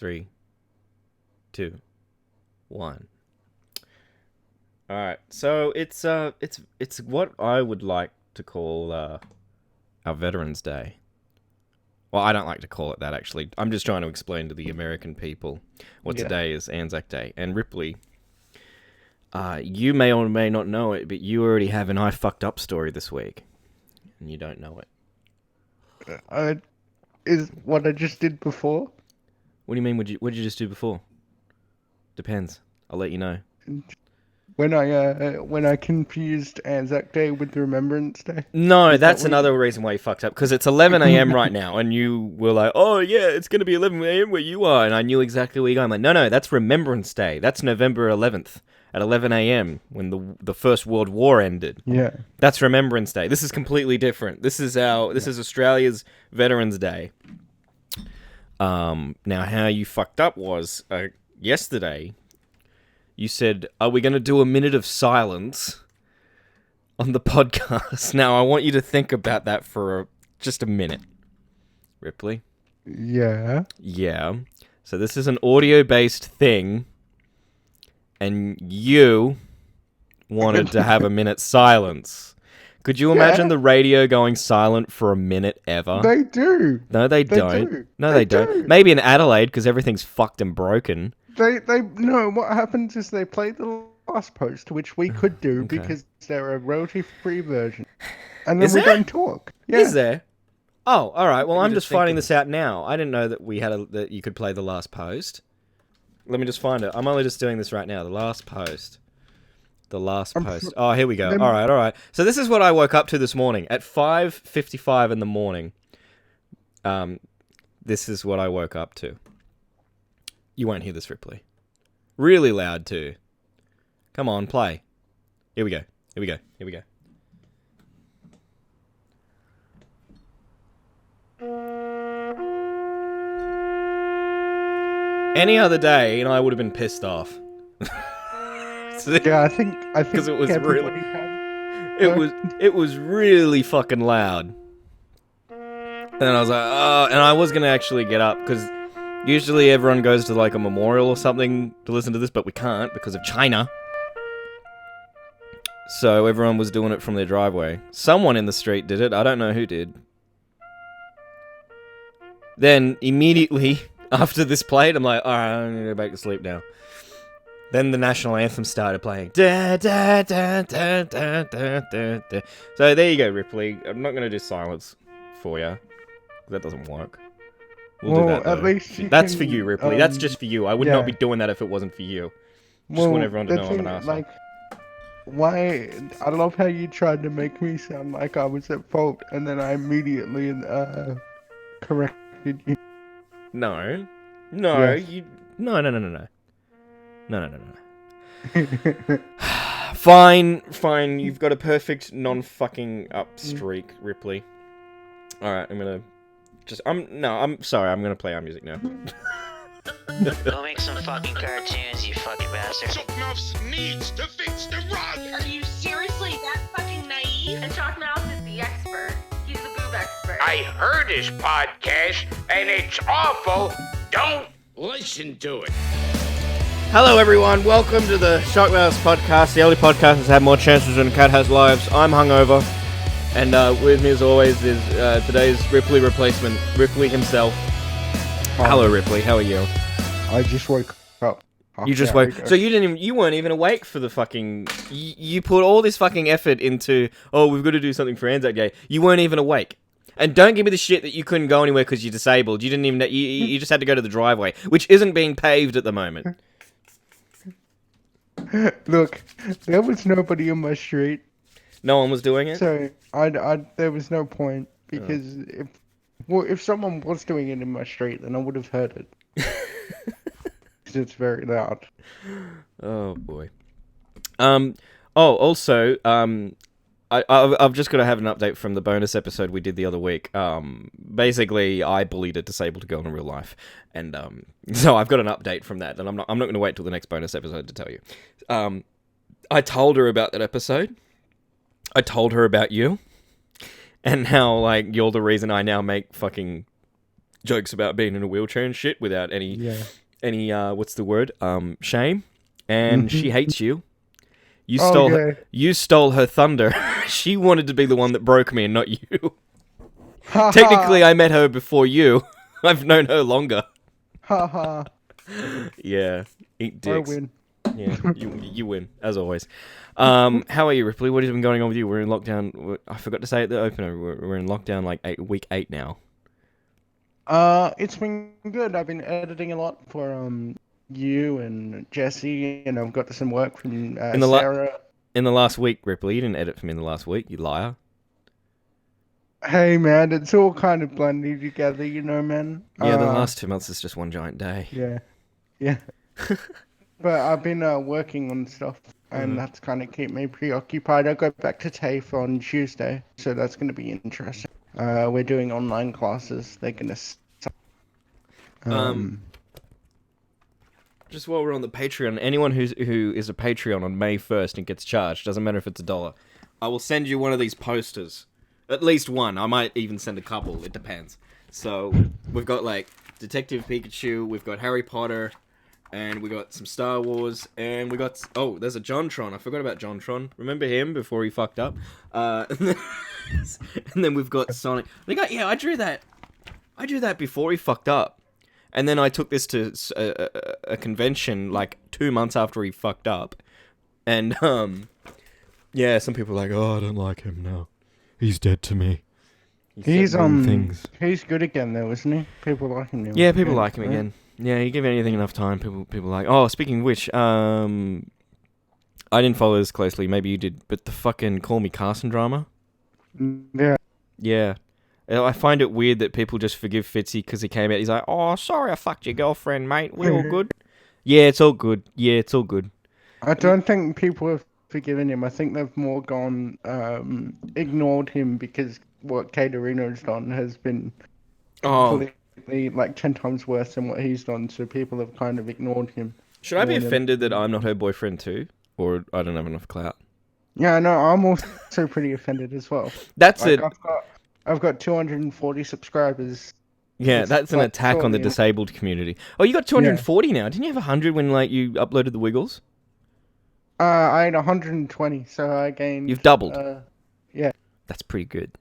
3, 2, 1. All right. So it's what I would like to call our Veterans Day. Well, I don't like to call it that, actually. I'm just trying to explain to the American people what today is, Anzac Day. And Ripley, you may or may not know it, but you already have an I fucked up story this week. And you don't know it. Is what I just did before? What do you mean, what did you just do before? Depends. I'll let you know. When I confused Anzac Day with Remembrance Day? No, that's another reason why you fucked up. Because it's 11 a.m. right now, and you were like, oh, yeah, it's going to be 11 a.m. where you are. And I knew exactly where you're going. I'm like, no, that's Remembrance Day. That's November 11th at 11 a.m. when the First World War ended. Yeah. That's Remembrance Day. This is completely different. This is Australia's Veterans Day. Now, how you fucked up was yesterday, you said, are we going to do a minute of silence on the podcast? Now, I want you to think about that for just a minute. Ripley? Yeah. Yeah. So this is an audio-based thing, and you wanted to have a minute silence. Could you imagine the radio going silent for a minute ever? They do. No, they don't. No, they don't. Maybe in Adelaide, because everything's fucked and broken. No, what happens is they play the last post, which we could do because they're a royalty-free version. And then we don't talk. Yeah. Is there? Oh, all right. Well, I'm just finding this out now. I didn't know that that you could play the last post. Let me just find it. I'm only just doing this right now. The last post. Oh, here we go. All right. So this is what I woke up to this morning at 5:55 in the morning. This is what I woke up to. You won't hear this, Ripley. Really loud, too. Come on, play. Here we go. Any other day, and I would have been pissed off. Yeah, I think because it was really fucking loud. And I was like, oh, and I was gonna actually get up because usually everyone goes to like a memorial or something to listen to this, but we can't because of China. So everyone was doing it from their driveway. Someone in the street did it. I don't know who did. Then immediately after this played, I'm like, all right, I'm gonna go back to sleep now. Then the national anthem started playing. Da, da, da, da, da, da, da, da. So there you go, Ripley. I'm not going to do silence for you. That doesn't work. We'll do that, at least that's for you, Ripley. That's just for you. I would not be doing that if it wasn't for you. Just want everyone to know I'm an asshole. Like, why? I love how you tried to make me sound like I was at fault, and then I immediately corrected you. No. Yes. No. Fine. You've got a perfect non-fucking up streak, Ripley. All right, I'm sorry. I'm gonna play our music now. Go make some fucking cartoons, you fucking bastard. ShockMouths needs to fix the rug. Are you seriously that fucking naive? And ShockMouths is the expert. He's the boob expert. I heard his podcast, and it's awful. Don't listen to it. Hello, everyone. Welcome to the ShockMouths podcast, the only podcast that's had more chances than a cat has lives. I'm hungover, and with me, as always, is today's Ripley replacement, Ripley himself. Hello, Ripley. How are you? I just woke up. You just woke. So you weren't even awake for the fucking. You put all this fucking effort into. Oh, we've got to do something for Anzac Day. You weren't even awake. And don't give me the shit that you couldn't go anywhere because you're disabled. You didn't even. You just had to go to the driveway, which isn't being paved at the moment. Look, there was nobody in my street. No one was doing it? So, there was no point, because if someone was doing it in my street, then I would have heard it. Because it's very loud. Oh, boy. Also, I've just got to have an update from the bonus episode we did the other week. Basically, I bullied a disabled girl in real life, and so I've got an update from that, and I'm not going to wait till the next bonus episode to tell you. I told her about that episode. I told her about you, and how like you're the reason I now make fucking jokes about being in a wheelchair and shit without any what's the word? Shame. And she hates you. You stole her thunder. She wanted to be the one that broke me and not you. Technically, I met her before you. I've known her longer. Haha. Yeah, eat dicks. I win. Yeah, you win, as always. How are you, Ripley? What has been going on with you? We're in lockdown. I forgot to say at the opener, we're in lockdown like week 8 now. It's been good. I've been editing a lot for you and Jesse, and I've got some work from Sarah. In the last week, Ripley, you didn't edit for me in the last week, you liar. Hey man, it's all kind of blending together, you know, man. Yeah, the last 2 months is just one giant day. Yeah. But I've been working on stuff, and that's kind of keep me preoccupied. I go back to TAFE on Tuesday, so that's going to be interesting. We're doing online classes. They're going to... Just while we're on the Patreon, anyone who is a Patreon on May 1st and gets charged, doesn't matter if it's $1, I will send you one of these posters. At least one. I might even send a couple. It depends. So, we've got, like, Detective Pikachu, we've got Harry Potter, and we got some Star Wars, and we got... Oh, there's a JonTron. I forgot about JonTron. Remember him before he fucked up? And then we've got Sonic. I drew that. I drew that before he fucked up. And then I took this to a convention, like, 2 months after he fucked up. And, yeah, some people are like, oh, I don't like him now. He's dead to me. He's good again, though, isn't he? People like him now. Yeah, people like him again. Yeah, you give anything enough time, people like... Oh, speaking of which, I didn't follow this closely, maybe you did, but the fucking Call Me Carson drama? Yeah. Yeah. I find it weird that people just forgive Fitzy because he came out, he's like, oh, sorry I fucked your girlfriend, mate, we all good? Yeah, it's all good. I don't think people have forgiven him. I think they've more gone, ignored him because what Caterino's done has been... like 10 times worse than what he's done, so people have kind of ignored him. Should I be offended that I'm not her boyfriend too? Or I don't have enough clout? Yeah, no, I'm also pretty offended as well. That's like, it. I've got 240 subscribers. Yeah, that's an attack on the disabled community. Oh, you got 240 now. Didn't you have 100 when like you uploaded the Wiggles? I had 120, so I gained... You've doubled. Yeah. That's pretty good.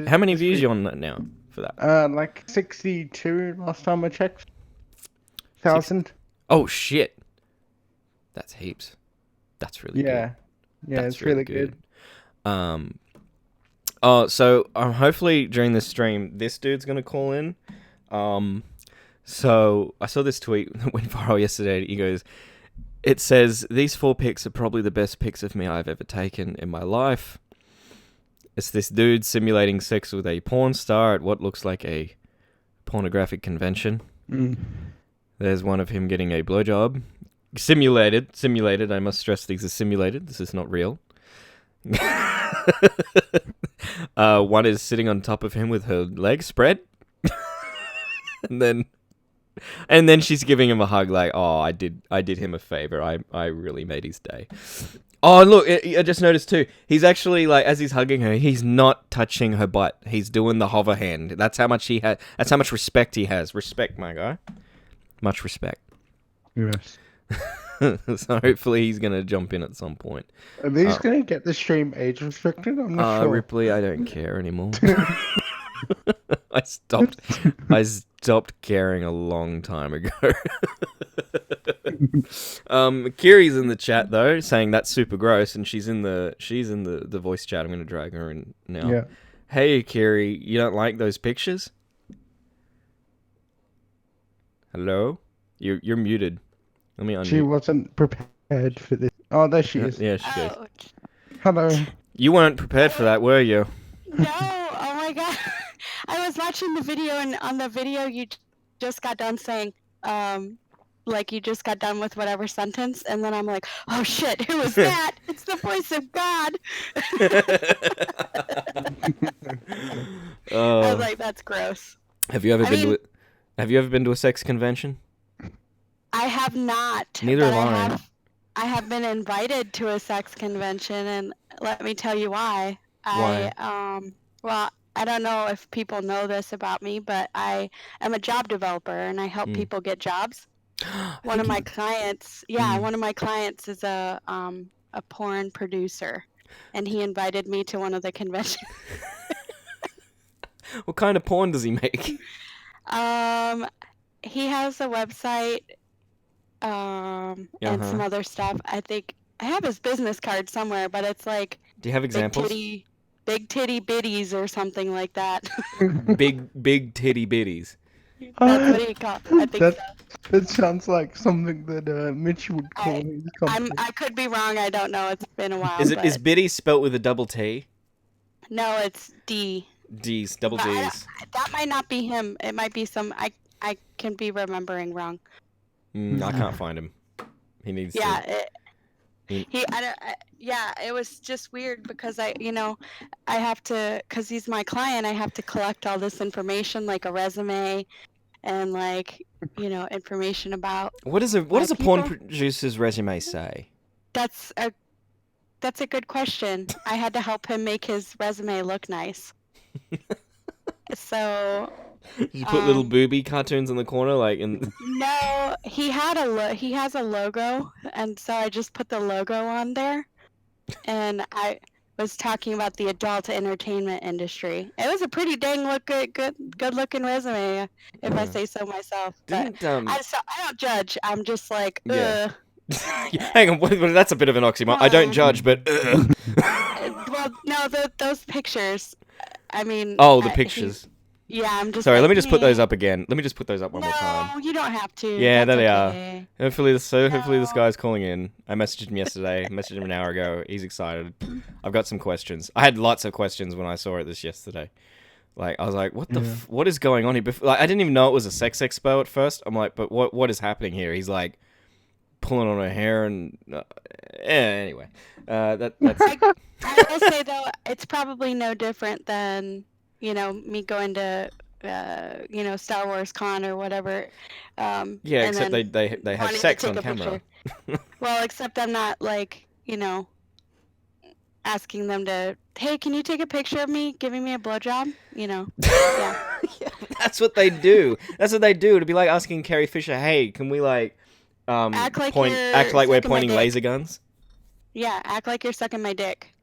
How many views are you on now for that? Like 62 last time I checked. 1,000. Oh, shit. That's heaps. That's really good. Yeah, it's really good. So hopefully during this stream, this dude's gonna call in. So I saw this tweet that went viral yesterday. He goes, it says, these 4 pics are probably the best pics of me I've ever taken in my life. It's this dude simulating sex with a porn star at what looks like a pornographic convention. There's one of him getting a blowjob. Simulated, I must stress these are simulated. This is not real. One is sitting on top of him with her legs spread. And then she's giving him a hug like, oh, I did him a favor. I really made his day. Oh, look, I just noticed too. He's actually, like, as he's hugging her, he's not touching her butt. He's doing the hover hand. That's how much that's how much respect he has. Respect, my guy. Much respect. Yes. So hopefully he's going to jump in at some point. Are these going to get the stream age restricted? I'm not sure. Ripley, I don't care anymore. I stopped caring a long time ago. Akieri's in the chat though, saying that's super gross, and she's in the voice chat. I'm going to drag her in now. Yeah. Hey Akieri, you don't like those pictures? Hello? You're muted. Let me unmute. She wasn't prepared for this. Oh, there she is. Yeah, she is. Hello. You weren't prepared for that, were you? No. Oh my god. I was watching the video, and on the video you just got done saying, like you just got done with whatever sentence, and then I'm like, oh shit, who was that? It's the voice of God. I was like, that's gross. Have you ever been to a sex convention? I have not. Neither have I. I have been invited to a sex convention, and let me tell you why. Why? Well, I don't know if people know this about me, but I am a job developer and I help people get jobs. One of my clients, one of my clients is a porn producer, and he invited me to one of the conventions. What kind of porn does he make? He has a website, and some other stuff. I think I have his business card somewhere, but it's like Do you have examples? big titty bitties or something like that. big titty bitties. That's what he called. I think so. That sounds like something that Mitch would call his company. I could be wrong. I don't know. It's been a while. Is bitty spelt with a double T? No, it's D. D's, double D's. That might not be him. It might be some. I can be remembering wrong. I can't find him. He needs to. It was just weird because I have to, because he's my client, I have to collect all this information, like a resume and like, information about. What does a porn producer's resume say? That's a good question. I had to help him make his resume look nice. So. Did you put little booby cartoons in the corner, like in? No, he has a logo, and so I just put the logo on there, and I was talking about the adult entertainment industry. It was a pretty dang good looking resume, if I say so myself. But I don't judge. I'm just like, ugh. Hang on, that's a bit of an oxymoron. I don't judge, but. Well, no, those pictures. I mean. Oh, the pictures. Yeah, I'm just. Sorry, let me just put those up again. Let me just put those up one more time. No, you don't have to. Yeah, there they okay. are. Hopefully this guy's calling in. I messaged him yesterday. Messaged him an hour ago. He's excited. I've got some questions. I had lots of questions when I saw this yesterday. Like, I was like, what is going on here? Like, I didn't even know it was a sex expo at first. I'm like, but what is happening here? He's like pulling on her hair and anyway. That's. I will say though, it's probably no different than. Me going to, Star Wars Con or whatever. Yeah, except they have sex on camera. Well, except I'm not like, asking them to, hey, can you take a picture of me giving me a blowjob? Yeah. Yeah, that's what they do. That's what they do. It'd be like asking Carrie Fisher, hey, can we act like we're pointing laser guns? Yeah, act like you're sucking my dick.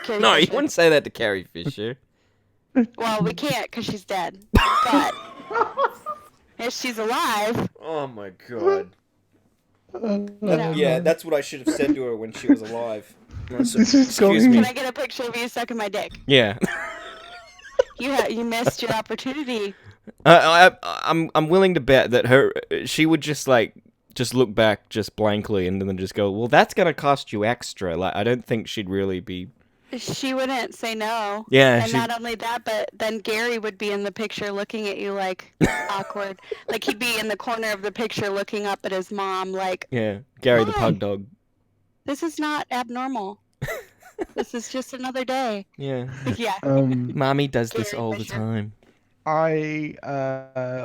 No, you wouldn't say that to Carrie Fisher. Well, we can't because she's dead. But if she's alive. Oh my god. Yeah, that's what I should have said to her when she was alive. Excuse me. Can I get a picture of you sucking my dick? Yeah. You missed your opportunity. I'm willing to bet that she would just look back just blankly and then just go, well, that's gonna cost you extra. Like, I don't think she'd really be. She wouldn't say no. Yeah. And not only that, but then Gary would be in the picture looking at you like awkward. Like he'd be in the corner of the picture looking up at his mom like. Yeah, Gary the pug dog. This is not abnormal. This is just another day. Yeah. Yeah. Mommy does this Gary all Fisher. the time. I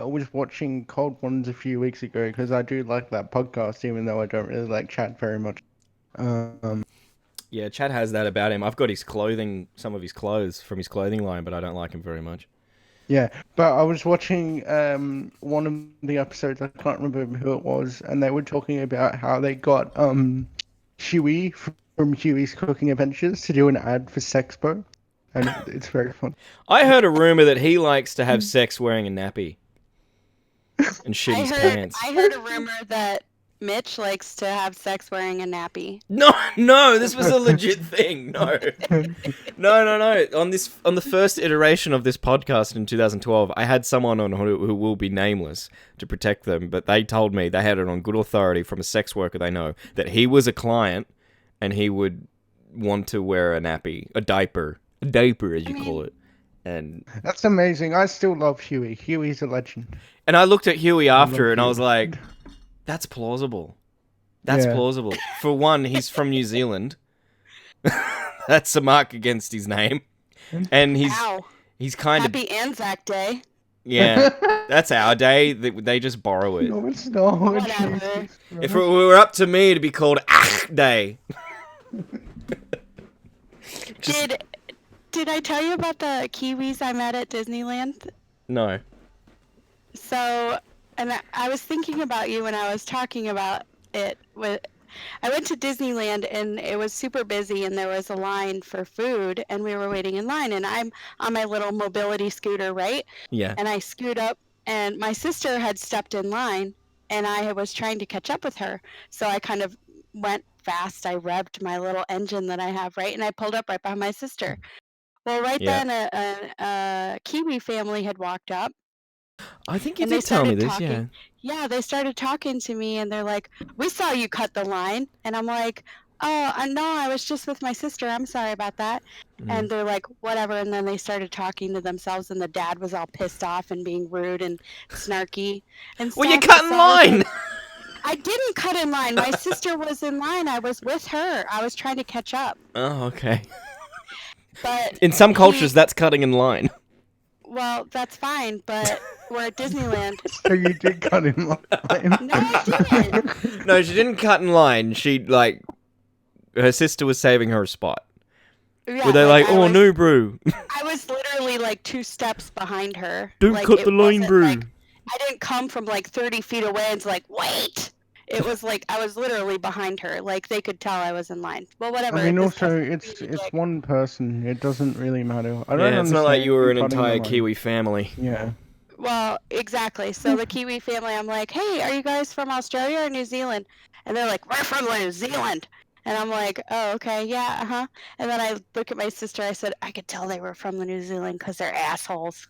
was watching Cold Ones a few weeks ago because I do like that podcast, even though I don't really like Chad very much. Yeah, Chad has that about him. I've got some of his clothes from his clothing line, but I don't like him very much. Yeah, but I was watching one of the episodes, I can't remember who it was, and they were talking about how they got Huey from Huey's Cooking Adventures to do an ad for Sexpo, and it's very fun. I heard a rumor that he likes to have sex wearing a nappy and shit his pants. I heard a rumor that Mitch likes to have sex wearing a nappy. No, this was a legit thing. No. On the first iteration of this podcast in 2012, I had someone on who will be nameless to protect them, but they told me they had it on good authority from a sex worker they know that he was a client and he would want to wear a nappy, a diaper as you call it. And that's amazing. I still love Huey. Huey's a legend. And I looked at Huey after and I was like, that's plausible. That's plausible. For one, he's from New Zealand. That's a mark against his name. And he's kind of... Happy Anzac Day. Yeah, that's our day. They just borrow it. No, it's not. Whatever. If it were up to me, it'd be called Day. Did Did I tell you about the Kiwis I met at Disneyland? No. So, and I was thinking about you when I was talking about it. I went to Disneyland and it was super busy and there was a line for food and we were waiting in line and I'm on my little mobility scooter, right? Yeah. And I scoot up and my sister had stepped in line and I was trying to catch up with her. So I kind of went fast. I revved my little engine that I have, right? And I pulled up right behind my sister. Well, right Yeah. then a Kiwi family had walked up. I think you And they did tell me started this, talking. Yeah, they started talking to me and they're like, "We saw you cut the line." And I'm like, "Oh, no, I was just with my sister. I'm sorry about that." yeah. And they're like, "Whatever." And then they started talking to themselves and the dad was all pissed off and being rude and snarky and Well, you stuff. cut in So I was line! like, I didn't cut in line. My sister was in line. I was with her. I was trying to catch up. Oh, okay. But In some cultures, that's cutting in line. well, that's fine, but we're at Disneyland. So you did cut in line. No, I didn't. No, she didn't cut in line. She, like, her sister was saving her a spot. Yeah, Were they like, I oh, was, no, bro. I was literally like 2 steps behind her. Don't Like, cut it the line, wasn't bro. like- I didn't come from like 30 feet away and it's like, wait. It was like I was literally behind her. Like they could tell I was in line. Well, whatever. I mean, this also, doesn't it's really, like- one person. It doesn't really matter. I don't Yeah, it's not like understand you were an cutting the entire line. Kiwi family. Yeah. Well, exactly. So the Kiwi family, I'm like, hey, are you guys from Australia or New Zealand? And they're like, we're from New Zealand. And I'm like, oh, okay, yeah, uh-huh. And then I look at my sister, I said, I could tell they were from the New Zealand because they're assholes.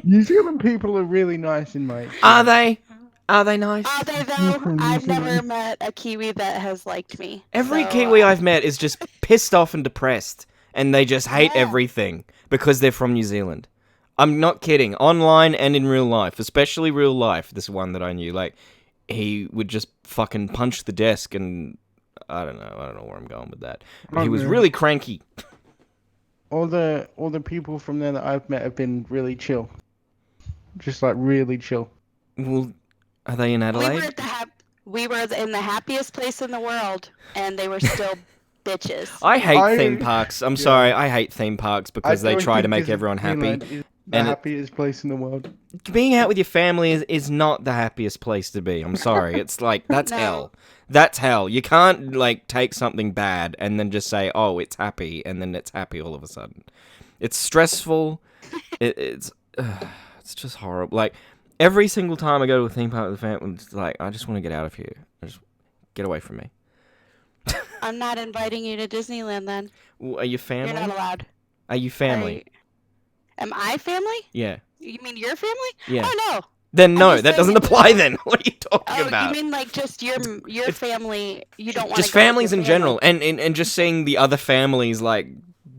New Zealand people are really nice in my experience. Are they? Are they nice? Are they You're though? from New I've never Zealand. met a Kiwi that has liked me. Every So, Kiwi I've met is just pissed off and depressed, and they just hate Yeah. everything because they're from New Zealand. I'm not kidding. Online and in real life, especially real life, this one that I knew, like, he would just fucking punch the desk and I don't know where I'm going with that. But he was Okay. really cranky. All the people from there that I've met have been really chill. Just like really chill. Well, are they in we were Adelaide? at we were in the happiest place in the world, and they were still bitches. I hate I- theme parks. I'm yeah. sorry, I hate theme parks because they don't try to think make everyone happy. Disneyland is the and it- happiest place in the world. Being out with your family is not the happiest place to be. I'm sorry. It's like, that's No. hell. That's hell. You can't, like, take something bad and then just say, oh, it's happy, and then it's happy all of a sudden. It's stressful. It's just horrible. Like, every single time I go to a theme park with the family, it's like, I just want to get out of here. Get away from me. I'm not inviting you to Disneyland then. Are you family? You're not allowed. Are you family? Am I family? Yeah. You mean your family? Yeah. Oh no. Then no, just that saying doesn't it- apply then. What are you talking Oh, about? you mean like just your family? You don't want Just families in general, and just seeing the other families like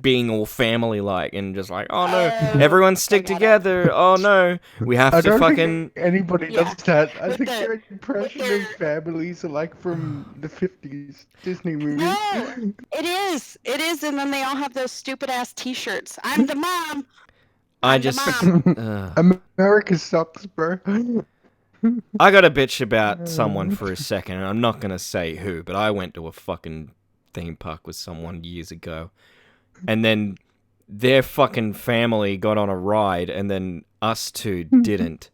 being all family like, and just like, oh no, Oh, everyone stick I got it. together. Oh no, we have I to don't fucking. think anybody Yeah. does that. I With think the- your impression their- of families are like from the 50s Disney movies. No, it is. It is, and then they all have those stupid ass T-shirts. I'm the mom. I I'm the just. mom. America sucks, bro. I got a bitch about someone for a second, and I'm not gonna say who, but I went to a fucking theme park with someone years ago, and then their fucking family got on a ride, and then us two didn't.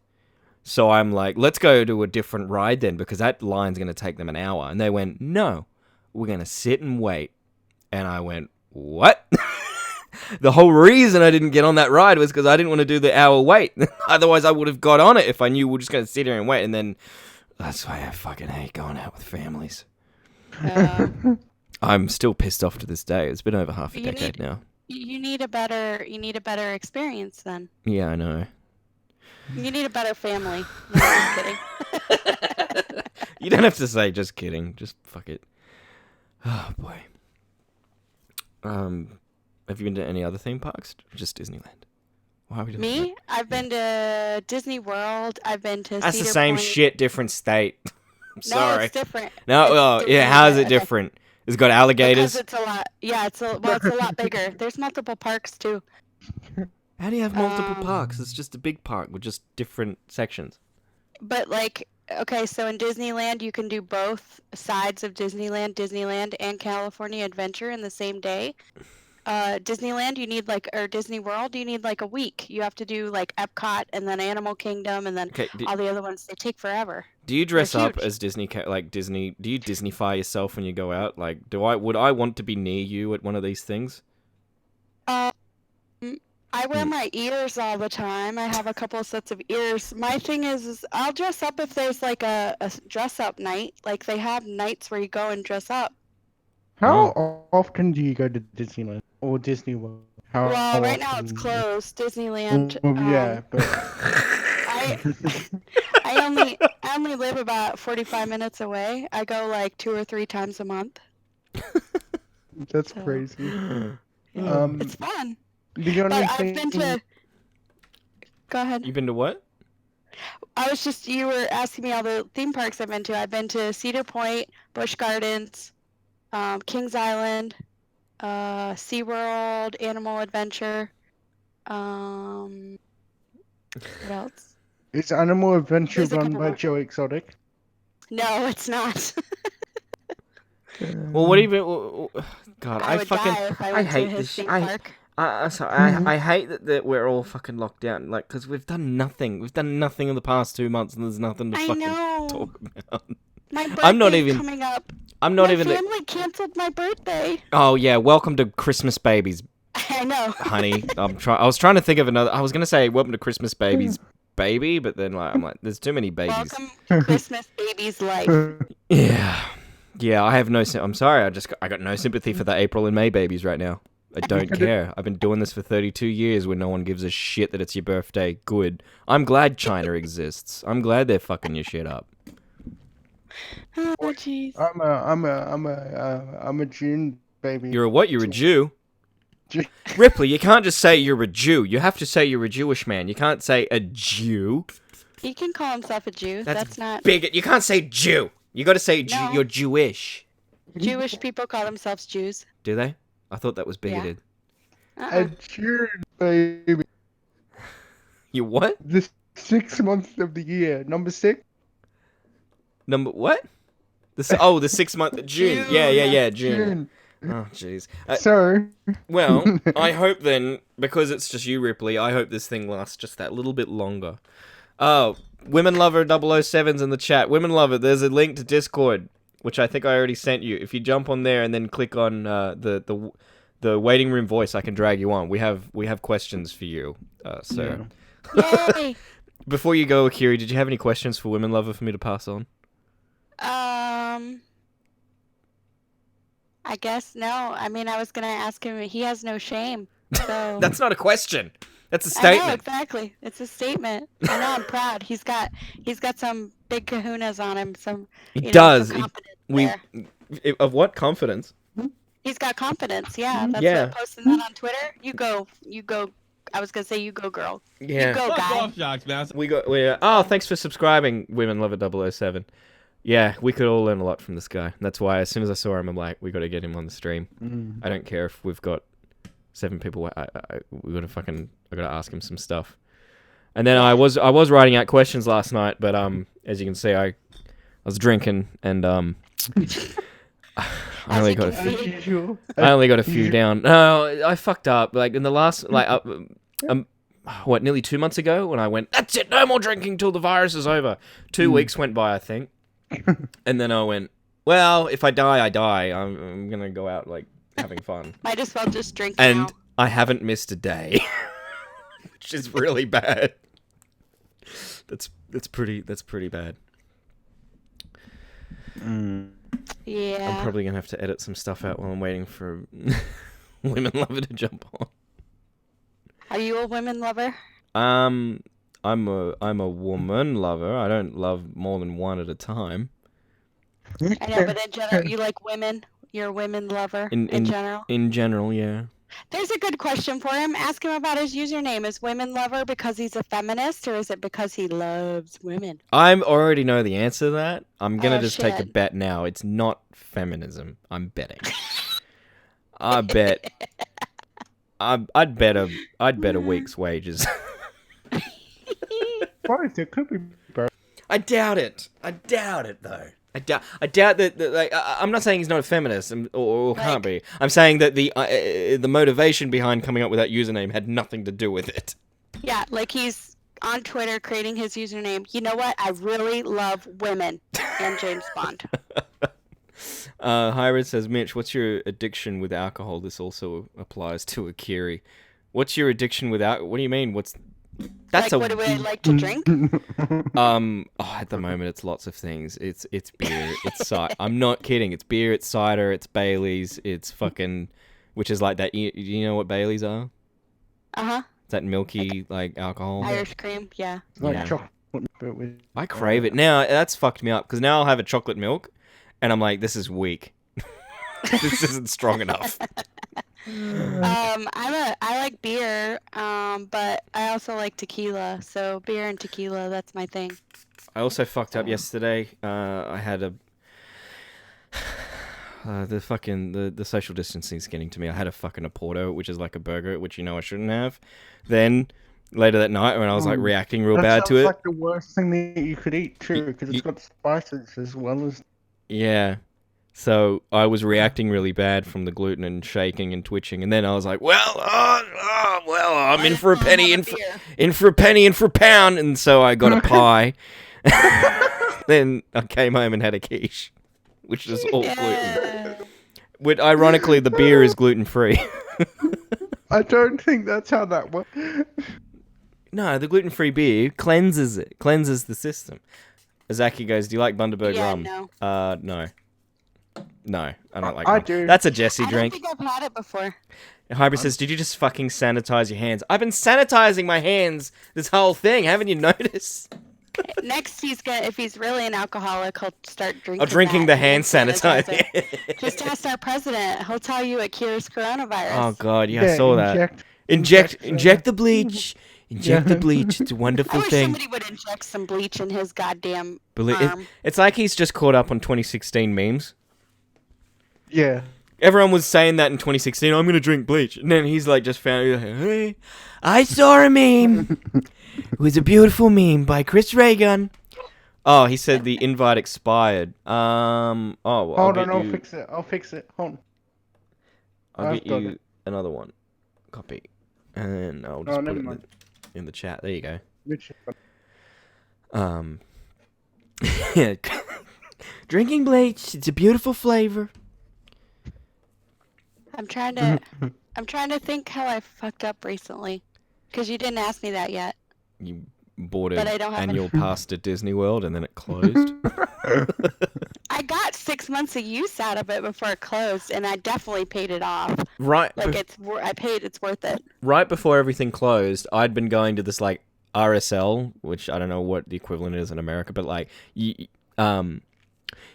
So I'm like, let's go to a different ride then, because that line's gonna take them an hour. And they went, no, we're gonna sit and wait. And I went, what? The whole reason I didn't get on that ride was because I didn't want to do the hour wait. Otherwise, I would have got on it if I knew we were just going to sit here and wait. And then that's why I fucking hate going out with families. I'm still pissed off to this day. It's been over half a You decade need- now. You need a better experience then. Yeah, I know. You need a better family. No, I'm just kidding. You don't have to say just kidding. Just fuck it. Oh boy. Have you been to any other theme parks? Or just Disneyland? Why are we doing that? Me? I've been to Disney World. I've been to That's the Cedar same Point. shit, different state. I'm No, sorry. it's different. No, It's oh, yeah, different. how is it Okay. different? It's got Because alligators. it's a lot. Yeah, it's a lot bigger. There's multiple parks too. How do you have multiple Um, parks? It's just a big park with just different sections. But like, okay, so in Disneyland, you can do both sides of Disneyland and California Adventure in the same day. Disneyland, you need like, or Disney World, you need like a week. You have to do like Epcot and then Animal Kingdom and then Okay. all the other ones. They take forever. Do you dress They're up huge. as Disney? Like Disney? Do you Disneyfy yourself when you go out? Like, would I want to be near you at one of these things? I wear my ears all the time. I have a couple of sets of ears. My thing is I'll dress up if there's like a dress up night. Like they have nights where you go and dress up. How often do you go to Disneyland or Disney World? Well, right now it's closed. Disneyland. Yeah, but I only live about 45 minutes away. I go like 2 or 3 times a month. that's So- crazy. It's fun. The only But thing I've been to. Go ahead. You've been to what? You were asking me all the theme parks I've been to. I've been to Cedar Point, Busch Gardens, Kings Island, SeaWorld, Animal Adventure. What else? Is Animal Adventure There's a run couple by more. Joe Exotic? No, it's not. Well, what even? God, I would fucking. die if I I went hate to his this. theme park. I hate that we're all fucking locked down. Like, because we've done nothing. We've done nothing in the past 2 months, and there's nothing to I fucking know. talk about. My birthday's I'm not even- coming up. I'm not my even. family canceled my birthday. Oh yeah, welcome to Christmas Babies, I know. honey. I was trying to think of another. I was gonna say welcome to Christmas Babies, baby, but then I'm like, there's too many babies. Welcome to Christmas baby's life. Yeah, yeah. I have no. I'm sorry. I got no sympathy for the April and May babies right now. I don't care. I've been doing this for 32 years where no one gives a shit that it's your birthday. Good. I'm glad China exists. I'm glad they're fucking your shit up. Oh, jeez. I'm a June baby. You're a what? You're a Jew? Jew. Ripley, you can't just say you're a Jew. You have to say you're a Jewish man. You can't say a Jew. He can call himself a Jew. That's not. Bigot. You can't say Jew. You got to say No. you're Jewish. Jewish people call themselves Jews. Do they? I thought that was bigoted. A June baby. You what? The 6 months of the year. Number 6. Number what? The 6 month June. June. Yeah, June. June. Oh jeez. So. Well, I hope then, because it's just you, Ripley, I hope this thing lasts just that little bit longer. Oh, Women Lover 007's in the chat. Women Lover, there's a link to Discord, which I think I already sent you. If you jump on there and then click on the waiting room voice, I can drag you on. We have questions for you, sir. Yay! Before you go, Akieri, did you have any questions for Women Lover for me to pass on? I guess no. I mean, I was gonna ask him. He has no shame. So. That's not a question. That's a I know, statement. exactly. It's a statement. I know. I'm proud. He's got some big kahunas on him. Some. He You does. Know, some confidence We there. of what confidence? He's got confidence. Yeah. That's Yeah. what posting that on Twitter. You go. I was gonna say you go, girl. Yeah. You go, Fuck guy. off, ShockMouths. Oh, thanks for subscribing, Women Lover 007. Yeah, we could all learn a lot from this guy. That's why as soon as I saw him, I'm like, we got to get him on the stream. I don't care if we've got 7 people. I got to ask him some stuff. And then I was writing out questions last night, but as you can see, I was drinking and I only got a few. As usual. I only got a few down. No, I fucked up. Like in the last, nearly 2 months ago when I went, that's it, no more drinking till the virus is over. 2 weeks went by, I think. And then I went, well, if I die, I die. I'm going to go out, like, having fun. Might as well just drink And now. I haven't missed a day, which is really bad. That's pretty bad. Yeah. I'm probably going to have to edit some stuff out while I'm waiting for Women Lover to jump on. Are you a women lover? I'm a woman lover. I don't love more than one at a time. I know, but in general, you like women. You're a women lover in general. In general, yeah. There's a good question for him. Ask him about his username. Is women lover because he's a feminist, or is it because he loves women? I already know the answer to that. I'm gonna Oh, just take a shit. bet now. It's not feminism. I'm betting. I bet. I'd bet a week's wages. Both, it could be both. I doubt it though. I doubt that. Like, I'm not saying he's not a feminist or can't be. I'm saying that the motivation behind coming up with that username had nothing to do with it. Yeah, like he's on Twitter creating his username. You know what? I really love women and James Bond. Hybrid says, Mitch, what's your addiction with alcohol? This also applies to Akieri. What's your addiction with alcohol? What do you mean? That's like, what do I like to drink? At the moment it's lots of things. It's beer. It's I'm not kidding. It's beer. It's cider. It's Bailey's. It's fucking, which is like that. You know what Bailey's are? Uh-huh. It's that milky like alcohol. Irish cream, yeah. Like chocolate, but with. I crave it now. That's fucked me up because now I'll have a chocolate milk, and I'm like, this is weak. This isn't strong enough. I like beer, but I also like tequila. So beer and tequila, that's my thing. I also fucked up yesterday. I had the social distancing's getting to me. I had a fucking Oporto, which is like a burger, which I shouldn't have. Then later that night, when I was like reacting real bad to it, That's like the worst thing that you could eat too, because it's got spices as well as. Yeah. So I was reacting really bad from the gluten and shaking and twitching, and then I was like, I'm in for a penny, in for a penny, in for a pound, and so I got a pie. Then I came home and had a quiche, which is all gluten. Which, ironically, the beer is gluten-free. I don't think that's how that works. No, the gluten-free beer cleanses the system. Azaki goes, do you like Bundaberg rum? No. No. No, I don't like I rum. do. That's a Jesse drink. I don't think I've had it before. Hybrid says, did you just fucking sanitize your hands? I've been sanitizing my hands this whole thing. Haven't you noticed? Next, if he's really an alcoholic, he'll start drinking. Drinking the hand sanitizer. Just ask our president. He'll tell you it cures coronavirus. Oh god, yeah, I saw that. Inject the bleach. Inject the bleach. It's a wonderful I wish thing. somebody would inject some bleach in his goddamn arm. It's like he's just caught up on 2016 memes. Yeah. Everyone was saying that in 2016. I'm gonna drink bleach, and then he's like just found. Hey, I saw a meme. It was a beautiful meme by Chris Reagan. Oh, he said the invite expired. Hold on, I'll fix it. Hold on. I'll get you another one. Copy. And I'll just put it in the chat. There you go. Yeah. Drinking bleach, it's a beautiful flavor. I'm trying to think how I fucked up recently, because you didn't ask me that yet. You bought But I an don't have annual pass to Disney World and then it closed. I got 6 months of use out of it before it closed, and I definitely paid it off. Right. Like it's worth it. Right before everything closed, I'd been going to this like RSL, which I don't know what the equivalent is in America, but like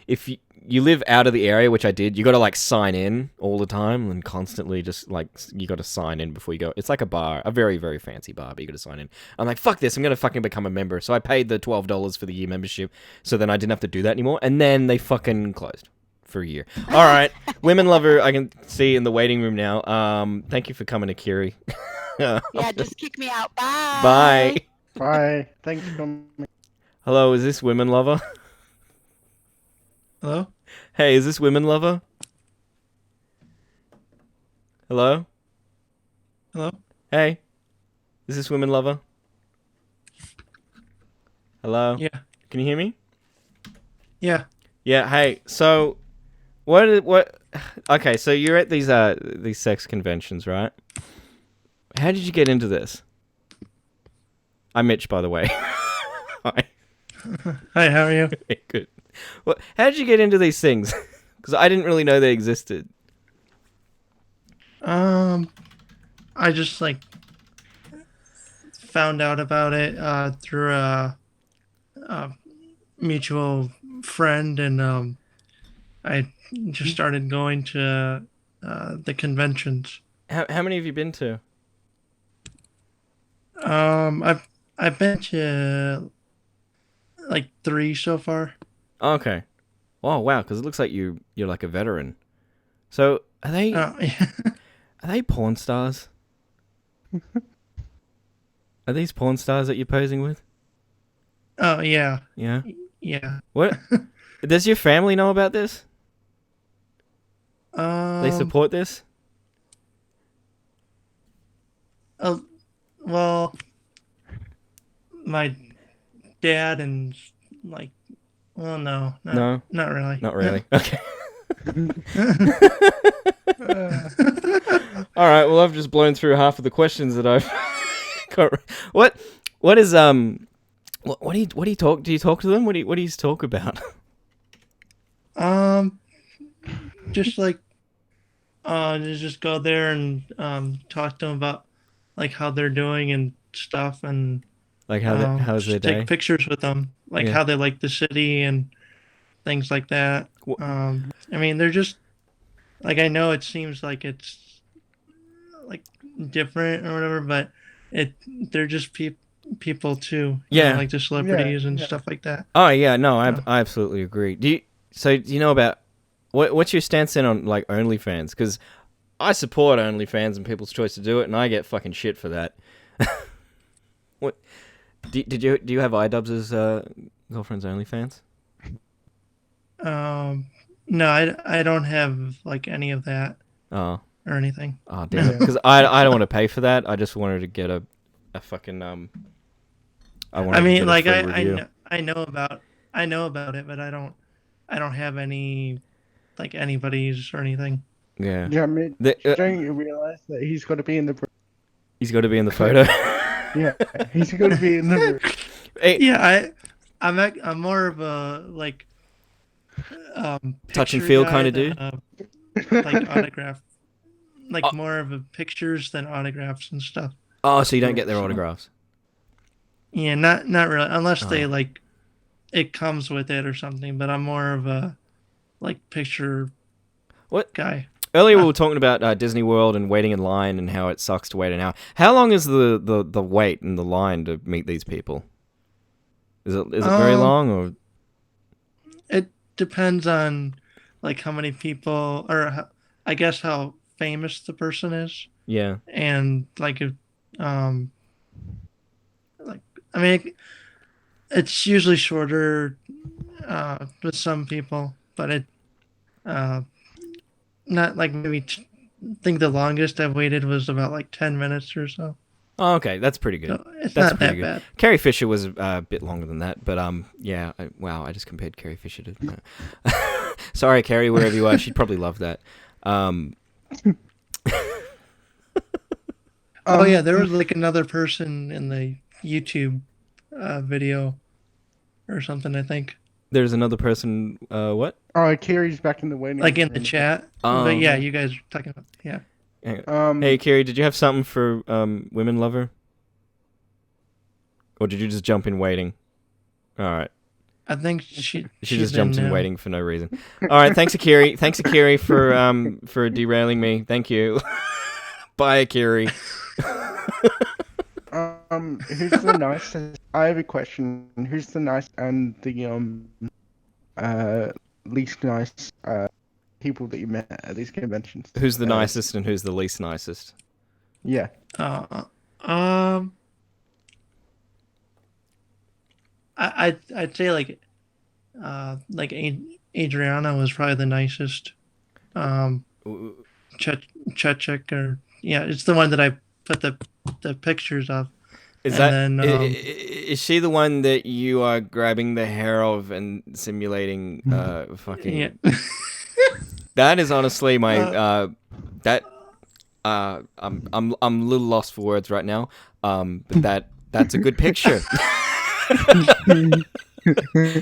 if you live out of the area, which I did, you got to like sign in all the time and constantly just like you got to sign in before you go. It's like a bar, a very, very fancy bar, but you got to sign in. I'm like, fuck this, I'm going to fucking become a member. So I paid the $12 for the year membership, so then I didn't have to do that anymore. And then they fucking closed for a year. All right, Women Lover, I can see in the waiting room now. Thank you for coming, Akieri. Yeah, just kick me out. Bye. Bye. Bye. Thanks for coming. Hello, is this Women Lover? Hello? Hey, is this Women Lover? Hello? Hello? Hey, is this Women Lover? Hello? Yeah. Can you hear me? Yeah. Yeah, hey, so what okay, so you're at these sex conventions, right? How did you get into this? I'm Mitch, by the way. Hi. Hi, how are you? Good. Well, how did you get into these things? Because I didn't really know they existed. I just like found out about it through a mutual friend, and I just started going to the conventions. How many have you been to? I've been to like 3 so far. Okay. Oh wow, because it looks like you're like a veteran. So are they Yeah. are they porn stars? Are these porn stars that you're posing with? Oh yeah. Yeah. Yeah. What? Does your family know about this? They Um, support this? well, my dad and like, well, no, No? not really. Not really. Okay. All right. Well, I've just blown through half of the questions that I've got. What is what do you talk? Do you talk to them? What do you talk about? Just like, just go there and talk to them about like how they're doing and stuff, and Like how's their just take day? pictures with them, like Yeah. how they like the city and things like that. I mean, they're just like, I know it seems like it's like different or whatever, but they're just people too. You Yeah. know, like the celebrities and yeah. stuff like that. Oh yeah, no, I absolutely agree. Do you know about what's your stance in on like OnlyFans? Because I support OnlyFans and people's choice to do it, and I get fucking shit for that. What do you have iDubbbz's girlfriend's OnlyFans? No, I don't have like any of that Oh, or anything. oh damn! Because I don't want to pay for that. I just wanted to get a fucking I mean, like I I know about it, but I don't have any like anybody's or anything. Yeah. Yeah, I mean, don't you realize that he's got to be in the... He's got to be in the photo. Yeah, he's got to be in the... Hey, Yeah, I'm more of a like touch and picture feel guy kind of than, dude. like autograph, like more of a pictures than autographs and stuff. Oh, so you don't get their autographs? Yeah, not really, unless they Oh. like it comes with it or something. But I'm more of a like picture What? guy. Earlier we were talking about Disney World and waiting in line and how it sucks to wait an hour. How long is the wait in the line to meet these people? Is it very long or? It depends on like how many people, or I guess how famous the person is, Yeah. and like if like I mean it's usually shorter with some people, but it not like maybe I think the longest I've waited was about like 10 minutes or so. Oh, okay, that's pretty good. So it's That's not pretty that good. bad. Carrie Fisher was a bit longer than that, but yeah. Wow, I just compared Carrie Fisher to. Sorry, Carrie, wherever you are, she'd probably love that. Oh yeah, there was like another person in the YouTube video or something, I think. There's another person. What? Oh, Kiri's back in the waiting Like in the room. chat. Oh. But yeah, you guys are talking about, yeah. Hang on. Hey, Carrie, did you have something for Women Lover? Or did you just jump in waiting? All right. I think she just jumped in waiting for no reason. All right, thanks, Akieri. Thanks, Akieri, for derailing me. Thank you. Bye, Akieri. Who's the nicest? I have a question. Who's the nice and the least nice people that you met at these conventions? Who's the nicest and who's the least nicest? Yeah. I'd say like Adriana was probably the nicest. Chechik, or yeah, it's the one that I put the pictures of. Is And that then, is she the one that you are grabbing the hair of and simulating fucking? Yeah. That is honestly my I'm a little lost for words right now. But that's a good picture.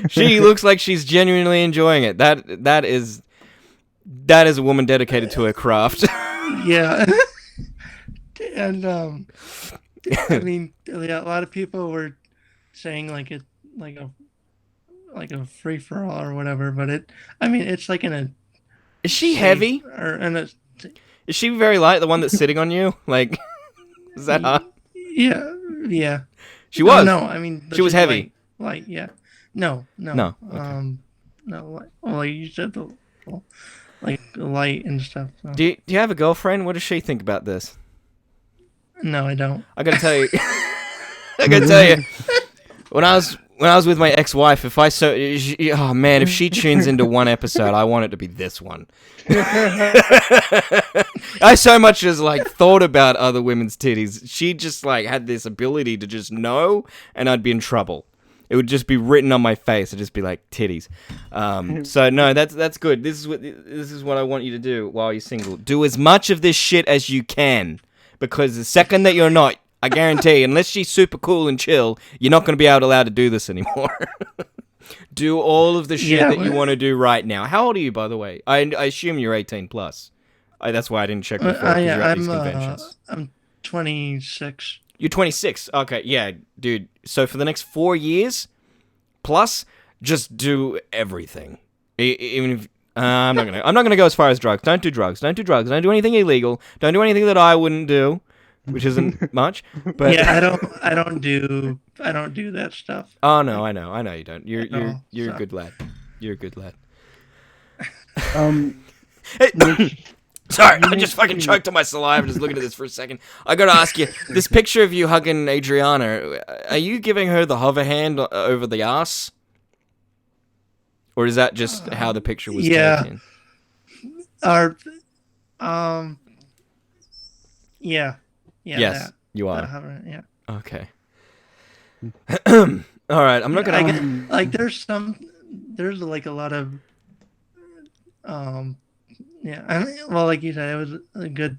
She looks like she's genuinely enjoying it. That is a woman dedicated to her craft. Yeah. And I mean, yeah, a lot of people were saying like it like a free for all or whatever, but it's like in a Is she heavy? or in a Is she very light? The one that's sitting on you? Like, is that her? yeah. She was. No, I mean She was just heavy. Light, yeah. No. No, okay. No. Well, like you said, like light and stuff. So. Do you have a girlfriend? What does she think about this? No, I don't. I gotta tell you. When I when I was with my ex-wife, if she tunes into one episode, I want it to be this one. I so much as like thought about other women's titties. She just like had this ability to just know, and I'd be in trouble. It would just be written on my face. It'd just be like titties. So no, that's good. This is what I want you to do while you're single. Do as much of this shit as you can, because the second that you're not, I guarantee, unless she's super cool and chill, you're not going to be allowed to do this anymore. Do all of the shit that you want to do right now. How old are you, by the way? I assume you're 18 plus. That's why I didn't check before. Because you're at these conventions. I'm 26. You're 26. Okay, yeah, dude. So for the next 4 years plus, just do everything. Even if I'm not gonna go as far as drugs. Don't do drugs. Don't do drugs. Don't do anything illegal. Don't do anything that I wouldn't do, which isn't much. But yeah, I don't do that stuff. Oh no, I know you don't. You're a good lad. You're a good lad. Hey, sorry, I just fucking choked on my saliva just looking at this for a second. I gotta ask you, this picture of you hugging Adriana, are you giving her the hover hand over the ass? Or is that just how the picture was taken? Yeah. Yes, that. you are. Yeah. Okay. All right, I'm not gonna... like, there's like a lot of... Yeah, well, like you said, it was good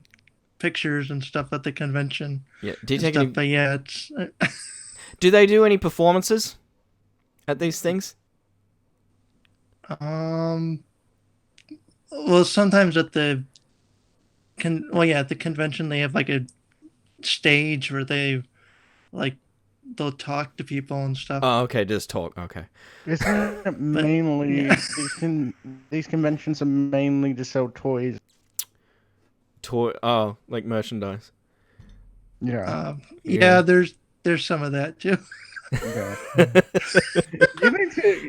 pictures and stuff at the convention. Yeah, do you take any... But yeah, it's... Do they do any performances at these things? Well, sometimes at the at the convention they have like a stage where they'll talk to people and stuff. Oh, okay, just talk. Okay. Isn't it mainly these conventions are mainly to sell toys? Like merchandise. Yeah. Yeah, there's some of that too. Okay.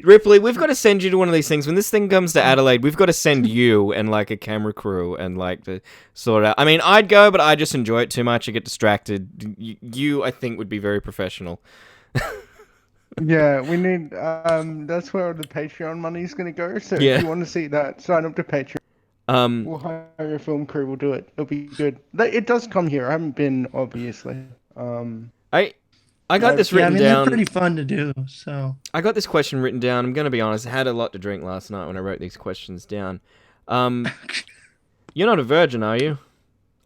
Ripley, we've got to send you to one of these things. When this thing comes to Adelaide, we've got to send you and like a camera crew and like to sort out. I mean, I'd go, but I just enjoy it too much. I get distracted. You I think, would be very professional. Yeah, we need. That's where the Patreon money's gonna go. So Yeah. if you want to see that, sign up to Patreon. We'll hire a film crew. We'll do it. It'll be good. It does come here. I haven't been, obviously. I got this written down. They're pretty fun to do. So I got this question written down. I'm gonna be honest. I had a lot to drink last night when I wrote these questions down. You're not a virgin, are you?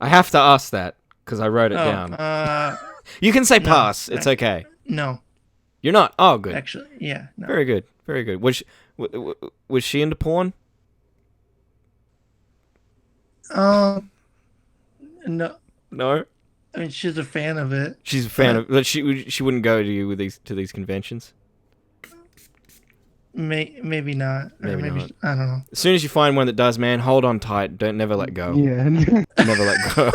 I have to ask that because I wrote it down. You can say pass. It's okay. No. You're not. Oh, good. Actually, yeah. No. Very good. Very good. Was she into porn? No. No. I mean, she's a fan of it. She's a fan of. But she wouldn't go to you with these conventions. Maybe not. Maybe not. I don't know. As soon as you find one that does, man, hold on tight. Don't never let go. Yeah. Never let go.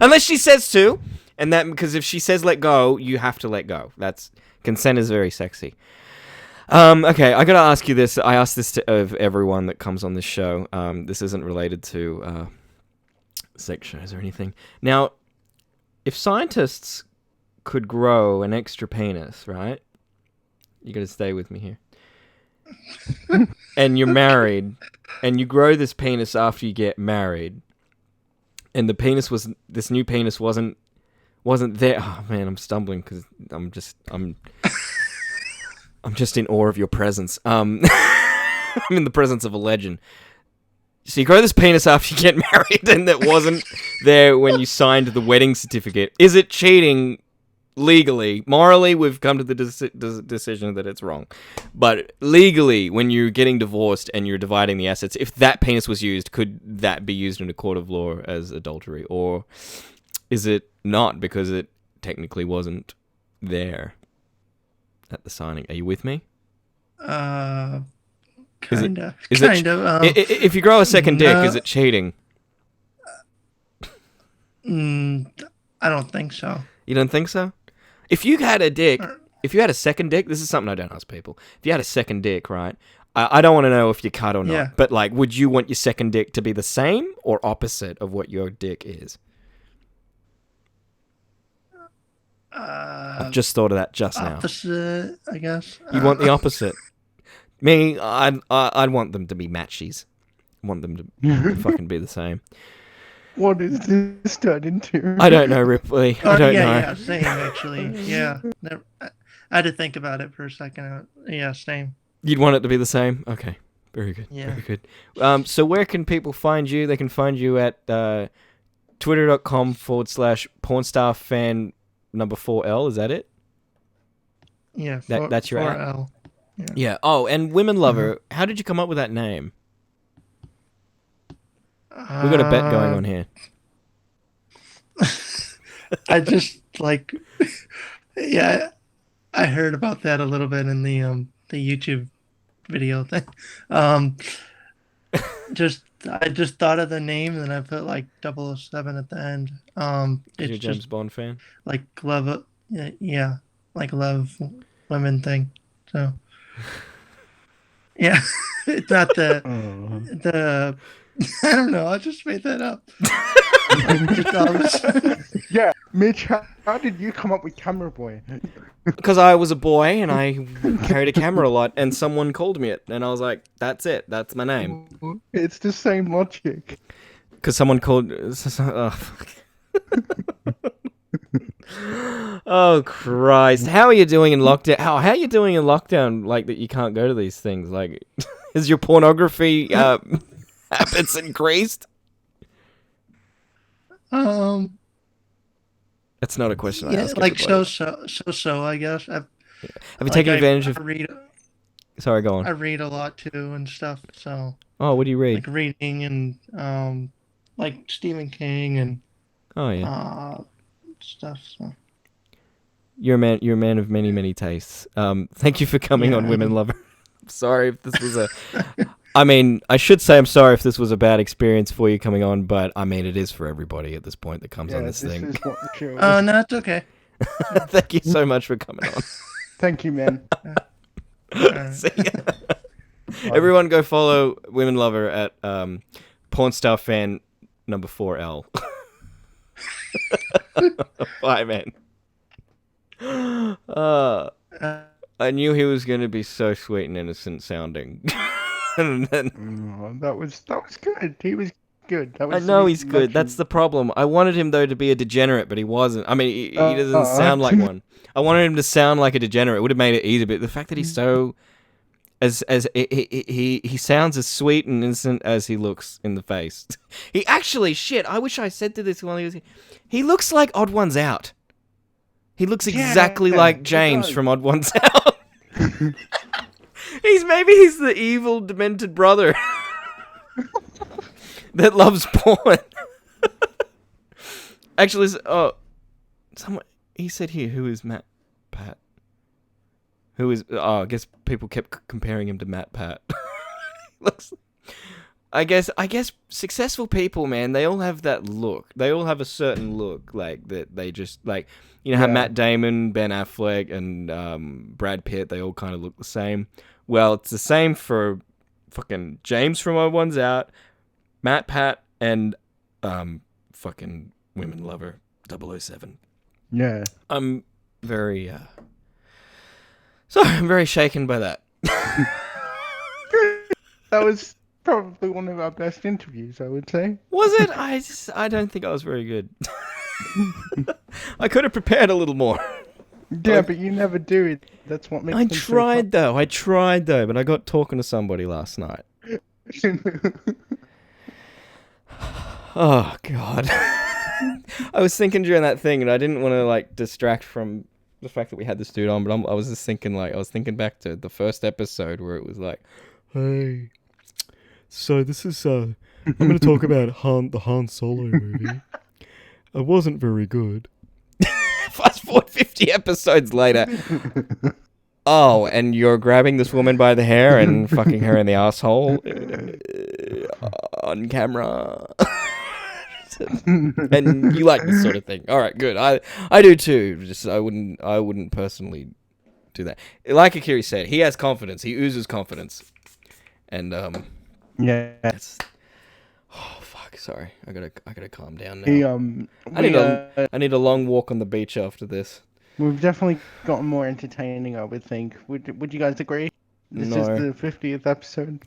Unless she says to, and that because if she says let go, you have to let go. That's consent is very sexy. Okay, I gotta ask you this. I ask this of everyone that comes on this show. This isn't related to sex shows or anything. Now, if scientists could grow an extra penis, right? You gotta stay with me here. And you're married, and you grow this penis after you get married, and this new penis wasn't there. Oh man, I'm stumbling because I'm just in awe of your presence. I'm in the presence of a legend. So you grow this penis after you get married, and that wasn't there when you signed the wedding certificate. Is it cheating legally? Morally, we've come to the decision that it's wrong. But legally, when you're getting divorced and you're dividing the assets, if that penis was used, could that be used in a court of law as adultery? Or is it not because it technically wasn't there at the signing? Are you with me? Kind of. If you grow a second dick, is it cheating? I don't think so. You don't think so? If you had a dick, if you had a second dick, this is something I don't ask people. If you had a second dick, right? I don't want to know if you cut or not. Yeah. But like, would you want your second dick to be the same or opposite of what your dick is? I've just thought of that just now. Opposite, I guess. You want the opposite. Me, I'd want them to be matchies. I want them to fucking be the same. What is this turned into? I don't know, Ripley. I don't know. Yeah, same actually. Yeah, I had to think about it for a second. Yeah, same. You'd want it to be the same? Okay. Very good. Yeah. Very good. So where can people find you? They can find you at twitter.com/pornstarfan number 4L. Is that it? Yeah, that's your app? 4L. Yeah. Oh, and Women Lover. How did you come up with that name? We got a bet going on here. I just yeah, I heard about that a little bit in the YouTube video thing. I just thought of the name and then I put like 007 at the end. It's You're a James Bond fan? Like love, yeah, like love women thing. So yeah, it's not the I don't know. I just made that up. Yeah, Mitch, how did you come up with Camera Boy? Because I was a boy and I carried a camera a lot, and someone called me it, and I was like, "That's it. That's my name." It's the same logic. Because someone called. Oh, fuck. Oh Christ! How are you doing in lockdown? How are you doing in lockdown? Like that, you can't go to these things. Like, is your pornography habits increased? That's not a question I ask. Like everybody. so. I guess. Have you taken advantage of? Sorry, go on. I read a lot too and stuff. So. Oh, what do you read? Like reading and like Stephen King and. Oh yeah. Stuff. So. You're a man of many tastes. Thank you for coming on Women Lover. I'm sorry if this was I mean, I should say I'm sorry if this was a bad experience for you coming on, but I mean, it is for everybody at this point that comes on this thing. Is what the show is. No, it's okay. Thank you so much for coming on. Thank you, man. See ya. Everyone go follow Women Lover at Pornstar number 4L. Bye, man. I knew he was going to be so sweet and innocent sounding. And then... that was good. He was good. I know he's good. That's the problem. I wanted him though to be a degenerate, but he wasn't. I mean, he doesn't sound like one. I wanted him to sound like a degenerate. It would have made it easier. But the fact that he's so he sounds as sweet and innocent as he looks in the face. He actually I wish I said to this while he was here. He looks like Odd Ones Out. He looks exactly like James from Odd Ones Out. He's the evil, demented brother that loves porn. Actually, someone he said here, who is Matt Pat? Who is? I guess people kept comparing him to Matt Pat. Looks. I guess successful people, man, they all have that look. They all have a certain look, like that. They just like, you know how Matt Damon, Ben Affleck, and Brad Pitt, they all kind of look the same. Well, it's the same for fucking James from Odd Ones Out, Matt Pat, and fucking Women Lover 007. Yeah. I'm very I'm very shaken by that. That was probably one of our best interviews, I would say. Was it? I don't think I was very good. I could have prepared a little more. Yeah, but you never do it. That's what makes I tried though, but I got talking to somebody last night. Oh God. I was thinking during that thing, and I didn't want to like distract from the fact that we had this dude on, but I was just thinking back to the first episode where it was like, hey, so this is I'm going to talk about the Han Solo movie. It wasn't very good. Fast forward 50 episodes later. Oh, and you're grabbing this woman by the hair and fucking her in the asshole on camera. And you like this sort of thing. All right, good. I do too. Just I wouldn't personally do that. Like Akieri said, he has confidence. He oozes confidence. And yeah. Oh fuck, sorry. I gotta calm down now. I need a long walk on the beach after this. We've definitely gotten more entertaining, I would think. Would you guys agree? This is No. the 50th episode.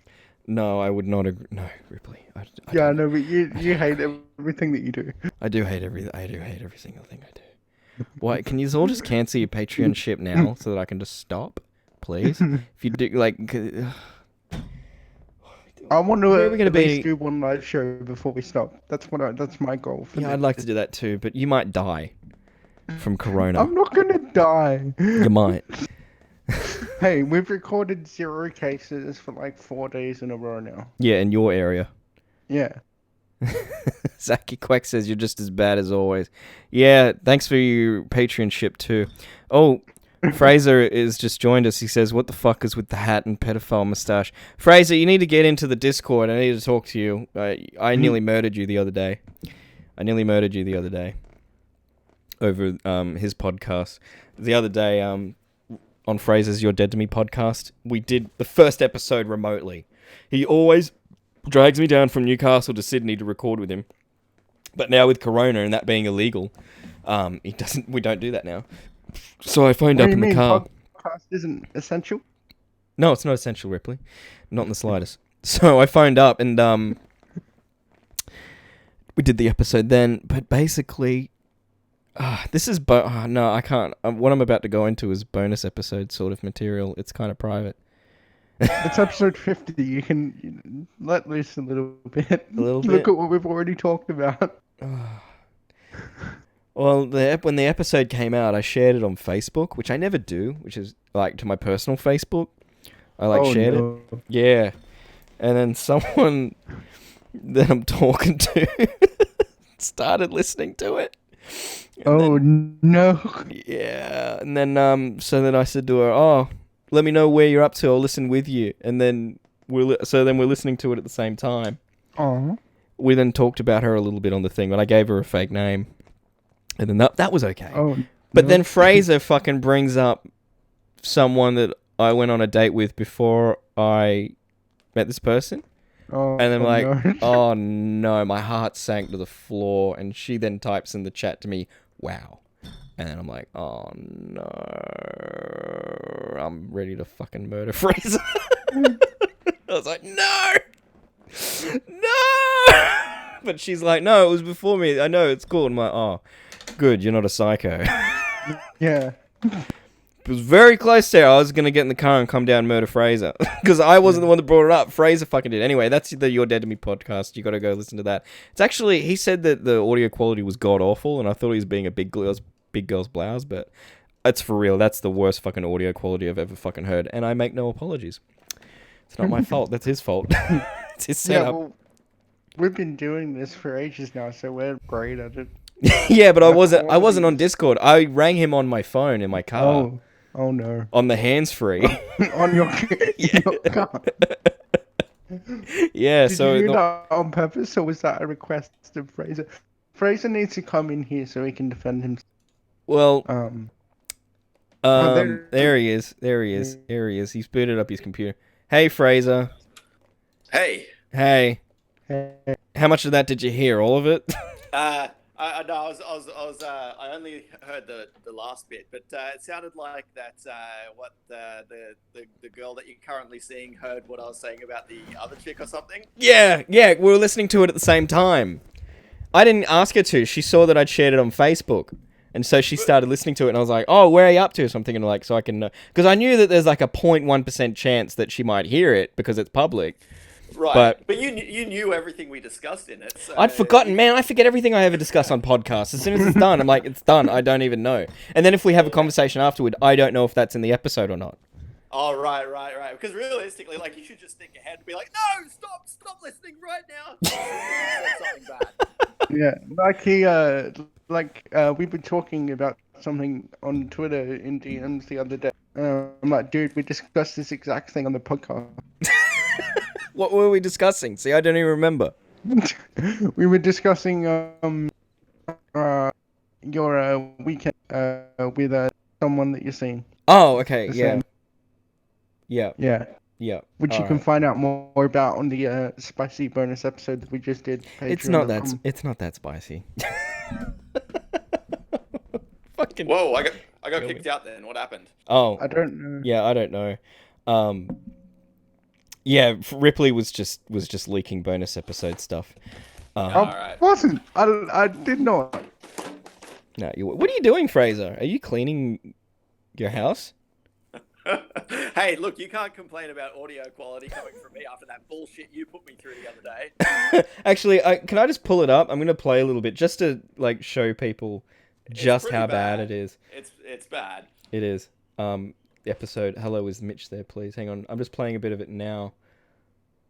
No, I would not agree. No, Ripley. I Yeah, don't- no, but you hate everything that you do. I do hate every single thing I do. Why? Can you all just cancel your Patreon ship now so that I can just stop, please? If you do, like, I want to Where are we gonna at least be? do one live show before we stop. That's my goal. For yeah, this. I'd like to do that too, but you might die from corona. I'm not gonna die. You might. Hey, we've recorded 0 cases for like 4 days in a row now. Yeah, in your area. Yeah. Zaki Quack says you're just as bad as always. Yeah, thanks for your Patreon ship too. Oh, Fraser is just joined us. He says, "What the fuck is with the hat and pedophile mustache?" Fraser, you need to get into the Discord. I need to talk to you. I nearly murdered you the other day. Over his podcast. The other day, on Fraser's You're Dead to Me podcast, we did the first episode remotely. He always drags me down from Newcastle to Sydney to record with him. But now with Corona and that being illegal, we don't do that now. So I phoned What up do in you the mean, car. podcast isn't essential? No, it's not essential, Ripley. Not in the slightest. So I phoned up and we did the episode then. But basically, this is... no, I can't. What I'm about to go into is bonus episode sort of material. It's kind of private. It's episode 50. You can let loose a little bit. A little Look bit? at what we've already talked about. Well, when the episode came out, I shared it on Facebook, which I never do, which is like to my personal Facebook. I shared it. Yeah. And then someone that I'm talking to started listening to it. No. Yeah. And then so then I said to her, "Oh, let me know where you're up to. I'll listen with you." And then we're listening to it at the same time. Oh. We then talked about her a little bit on the thing, but I gave her a fake name. And then that was okay. Oh. But no. then Fraser fucking brings up someone that I went on a date with before I met this person. Oh, And I'm like, no. oh no, my heart sank to the floor. And she then types in the chat to me, "Wow." And then I'm like, oh no, I'm ready to fucking murder Fraser. I was like, no. But she's like, "No, it was before me. I know, it's cool." And I'm like, oh, good, you're not a psycho. Yeah. It was very close there. I was going to get in the car and come down and murder Fraser. Because I wasn't the one that brought it up. Fraser fucking did. Anyway, that's the You're Dead to Me podcast. You got to go listen to that. It's actually, he said that the audio quality was god-awful, and I thought he was being a big girl's blouse, but it's for real. That's the worst fucking audio quality I've ever fucking heard, and I make no apologies. It's not my fault. That's his fault. It's his Yeah, setup. well, we've been doing this for ages now, so we're great at it. Yeah, but I wasn't on Discord. I rang him on my phone in my car. Oh no. On the hands-free. On your car. Yeah, Did so you do that on purpose, or was that a request of Fraser? Fraser needs to come in here so he can defend himself. well, there- there he is. There he is. He's booted up his computer. Hey, Fraser. Hey. Hey. Hey, How much of that did you hear? All of it? I only heard the last bit, but it sounded like that. The girl that you're currently seeing heard what I was saying about the other chick or something. Yeah. We were listening to it at the same time. I didn't ask her to. She saw that I'd shared it on Facebook. And so she started listening to it, and I was like, "Oh, where are you up to?" So I'm thinking, like, so I can know. Because I knew that there's like a 0.1% chance that she might hear it because it's public. Right. But you knew everything we discussed in it. So I'd forgotten, man. I forget everything I ever discuss on podcasts. As soon as it's done, I'm like, it's done. I don't even know. And then if we have a conversation afterward, I don't know if that's in the episode or not. Oh, right. Because realistically, like, you should just think ahead and be like, no, stop listening right now. Something bad. yeah, we've been talking about something on Twitter in DMs the other day. I'm like, dude, we discussed this exact thing on the podcast. What were we discussing? See, I don't even remember. We were discussing your weekend with someone that you're seeing. Oh, okay, The yeah. same. Yeah. Yeah. Which you can find out more about on the spicy bonus episode that we just did. It's not that spicy. Fucking Whoa, I got Kill kicked me. out then. What happened? Oh, I don't know. yeah, I don't know. Yeah, Ripley was just leaking bonus episode stuff. I Alright. wasn't. I did not. No, what are you doing, Fraser? Are you cleaning your house? Hey, look, you can't complain about audio quality coming from me after that bullshit you put me through the other day. Actually, can I just pull it up? I'm gonna play a little bit just to like show people just pretty how bad bad. it is. It's bad. It is. Episode. Hello, is Mitch there? Please hang on. I'm just playing a bit of it now.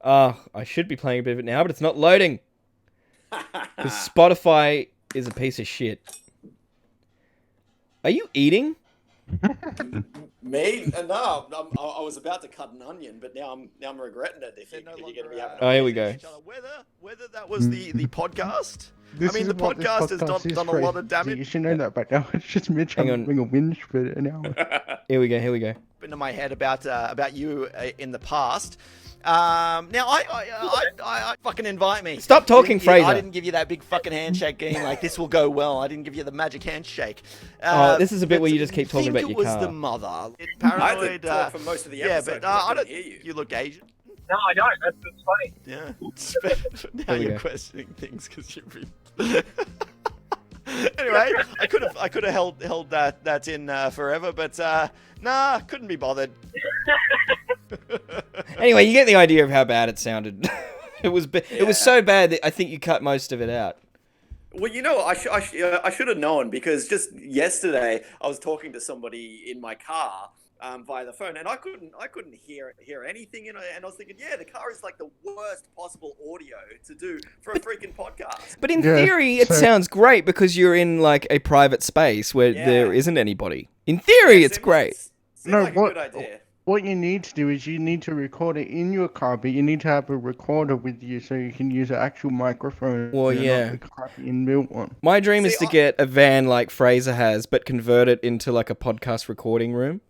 I should be playing a bit of it now, but it's not loading because Spotify is a piece of shit. Are you eating? Me? No, I was about to cut an onion, but now I'm regretting it. If you're going to be having Oh, here we go. Whether that was the podcast. This I mean, is the what this podcast has podcast is, done a Fraser. lot of damage. You should know that by now. It's just Mitch Hang on. having a whinge for an hour. Here we go. Into my head about you in the past. Now I fucking invite me. Stop talking, Fraser. I didn't give you that big fucking handshake game. Like this will go well. I didn't give you the magic handshake. This is a bit where you just keep talking about your it was car. the mother. I had Paranoid. to talk for most of the Yeah, episode. but I don't hear you. You look Asian. No, I don't. That's funny. Yeah. now There we you're go. questioning things because you've been. Anyway, I could have held that in forever, but nah, couldn't be bothered. Anyway, you get the idea of how bad it sounded. It was so bad that I think you cut most of it out. Well, you know, I should have known because just yesterday I was talking to somebody in my car via the phone, and I couldn't hear anything, and I was thinking, yeah, the car is like the worst possible audio to do for a freaking podcast. But in theory, it sounds great because you're in like a private space where there isn't anybody. In theory, it's great. Seems like a good idea. What you need to do is you need to record it in your car, but you need to have a recorder with you so you can use an actual microphone. Well, and yeah. not the crappy inbuilt one. My dream is to get a van like Fraser has, but convert it into like a podcast recording room,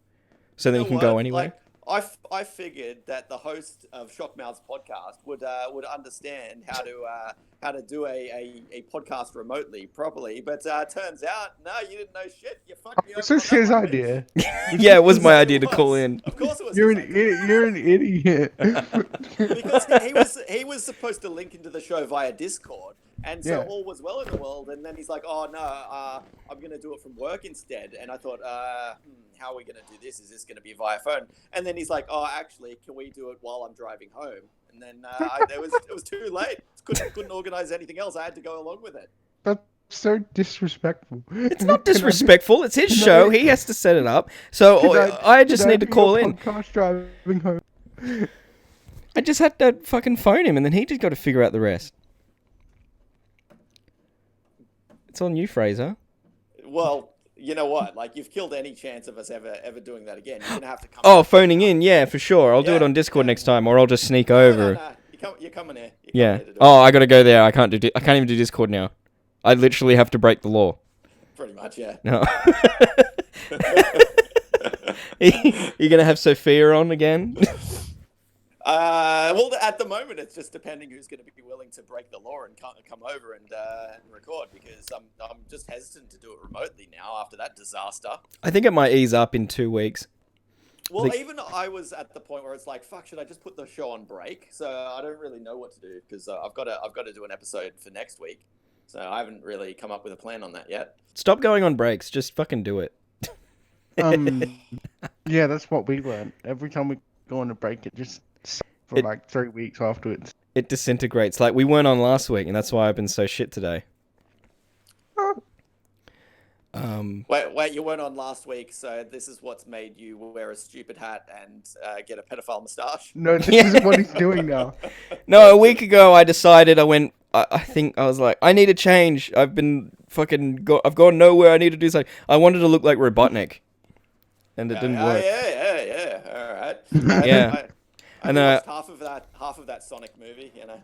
so then you can go anywhere. Like, I figured that the host of ShockMouths podcast would understand how to do a podcast remotely properly, but turns out no, you didn't know shit. You fucked me over. This is his idea. Yeah, it was my idea to call in. Of course it was. You're an idiot. Because he was supposed to link into the show via Discord, and so Yeah. all was well in the world. And then he's like, "Oh no, I'm going to do it from work instead." And I thought, "How are we going to do this? Is this going to be via phone?" And then he's like, "Oh, actually, can we do it while I'm driving home?" And then it was too late. Couldn't organize anything else. I had to go along with it. That's so disrespectful. It's not disrespectful. It's his show. He has to set it up. So I just need to call in. Podcast driving home. I just had to fucking phone him, and then he just got to figure out the rest. It's on you, Fraser. Well, you know what? Like, you've killed any chance of us ever doing that again. You're gonna have to come. Oh, phoning in, yeah, for sure. I'll do it on Discord next time, or I'll just sneak over. No. You're coming here. Yeah. Oh, I gotta go there. I can't even do Discord now. I literally have to break the law. Pretty much, yeah. No. You gonna have Sophia on again? Well, at the moment, it's just depending who's going to be willing to break the law and come over and record, because I'm just hesitant to do it remotely now after that disaster. I think it might ease up in 2 weeks. Well, even I was at the point where it's like, fuck, should I just put the show on break? So I don't really know what to do, because I've got to do an episode for next week. So I haven't really come up with a plan on that yet. Stop going on breaks. Just fucking do it. Yeah, that's what we learned. Every time we go on a break, it just for like 3 weeks afterwards. It disintegrates. Like, we weren't on last week, and that's why I've been so shit today. Wait, you weren't on last week, so this is what's made you wear a stupid hat and get a pedophile moustache? No, this is what he's doing now. No, a week ago I decided I think I was like, I need a change. I've been I've gone nowhere. I need to do something. I wanted to look like Robotnik. And it didn't work. Yeah. All right. Yeah. I And then watched half of that Sonic movie, you know.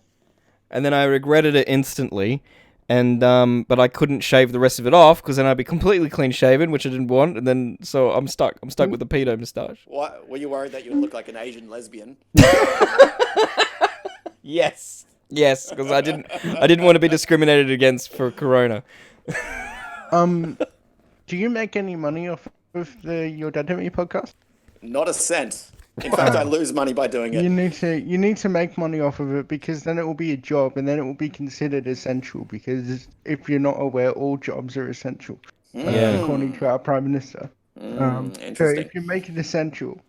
And then I regretted it instantly. And but I couldn't shave the rest of it off because then I'd be completely clean shaven, which I didn't want. And then so I'm stuck. I'm stuck with the pedo moustache. What, were you worried that you would look like an Asian lesbian? Yes, because I didn't want to be discriminated against for Corona. Do you make any money off with the Your Dad Hit Me podcast? Not a cent. In fact, I lose money by doing it. You need to make money off of it because then it will be a job and then it will be considered essential. Because if you're not aware, all jobs are essential, according to our Prime Minister. So Interesting. if you make it essential,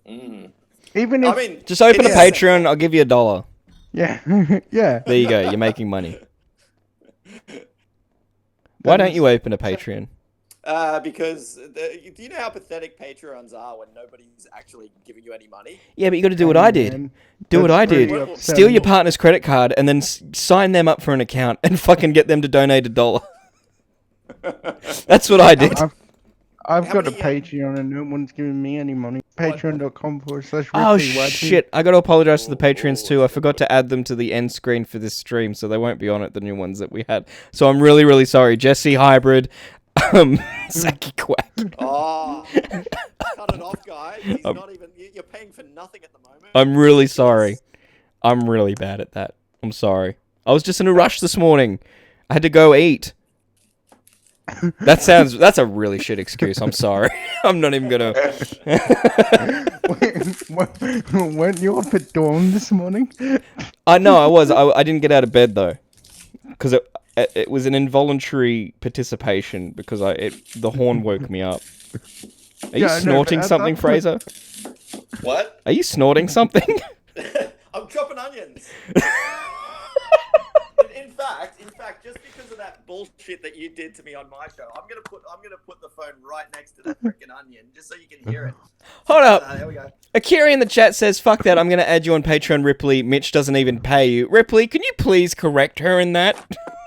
even if I mean, Just open a it is- Patreon. I'll give you $1. yeah, yeah. There you go. You're making money. Why don't you open a Patreon? Because do you know how pathetic Patreons are when nobody's actually giving you any money? Yeah, but you got to do what I did. Man, Do what that's I did. pretty upsetting. Steal your partner's credit card and then sign them up for an account and fucking get them to donate $1. That's what I did. I've How got a many, Patreon and no one's giving me any money. Patreon.com/Ripley. Oh shit! I got to apologize to the Patreons too. I forgot to add them to the end screen for this stream, so they won't be on it. The new ones that we had. So I'm really, really sorry, Jesse Hybrid, Saki Quack. Oh, cut it off, guys. He's not even. You're paying for nothing at the moment. I'm really sorry. I'm really bad at that. I'm sorry. I was just in a rush this morning. I had to go eat. That's a really shit excuse. I'm sorry. I'm not even gonna. Weren't you up at dawn this morning? I know I was. I didn't get out of bed though, because it was an involuntary participation because the horn woke me up. Are you snorting something, Fraser? What? Are you snorting something? I'm chopping onions. In fact, just because of that bullshit that you did to me on my show, I'm gonna put the phone right next to that freaking onion just so you can hear it. Hold up. There we go. Akieri in the chat says, "Fuck that! I'm gonna add you on Patreon, Ripley. Mitch doesn't even pay you. Ripley, can you please correct her in that?"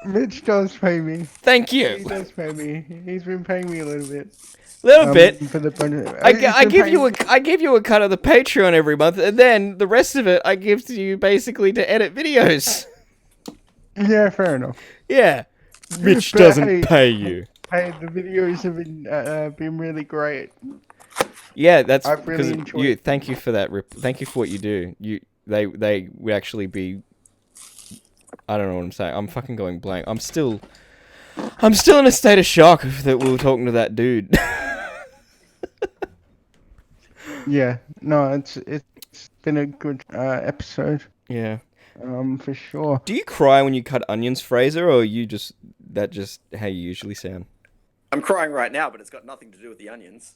Mitch does pay me. Thank you. He does pay me. He's been paying me a little bit. Little bit. For the bonus. I give you a cut of the Patreon every month, and then the rest of it I give to you basically to edit videos. Yeah, fair enough. Yeah. Mitch But doesn't hey, pay you. Hey, the videos have been really great. Yeah, that's I've really because enjoyed you. it. Thank you for that. Thank you for what you do. They would actually be. I don't know what I'm saying. I'm fucking going blank. I'm still in a state of shock that we were talking to that dude. Yeah, no, it's been a good episode. Yeah. For sure. Do you cry when you cut onions, Fraser, or just how you usually sound? I'm crying right now, but it's got nothing to do with the onions.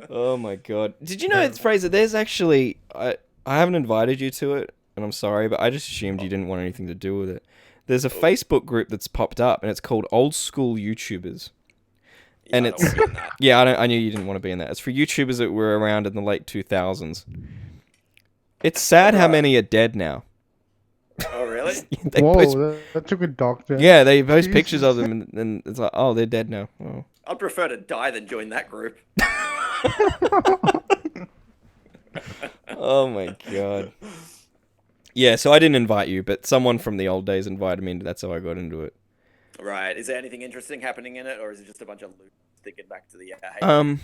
Oh my god! Did you know, Fraser? There's actually I haven't invited you to it, and I'm sorry, but I just assumed you didn't want anything to do with it. There's a Facebook group that's popped up, and it's called Old School YouTubers. Yeah, And I don't wanna be in that. yeah, I knew you didn't want to be in that. It's for YouTubers that were around in the late 2000s. It's sad how many are dead now. Oh, really? They Whoa, post- that took a doctor. yeah, they post Jesus. pictures of them, and it's like, oh, they're dead now. Oh. I'd prefer to die than join that group. Oh my god. Yeah, so I didn't invite you, but someone from the old days invited me, and that's how I got into it. Right. Is there anything interesting happening in it, or is it just a bunch of loot thinking back to the heyday?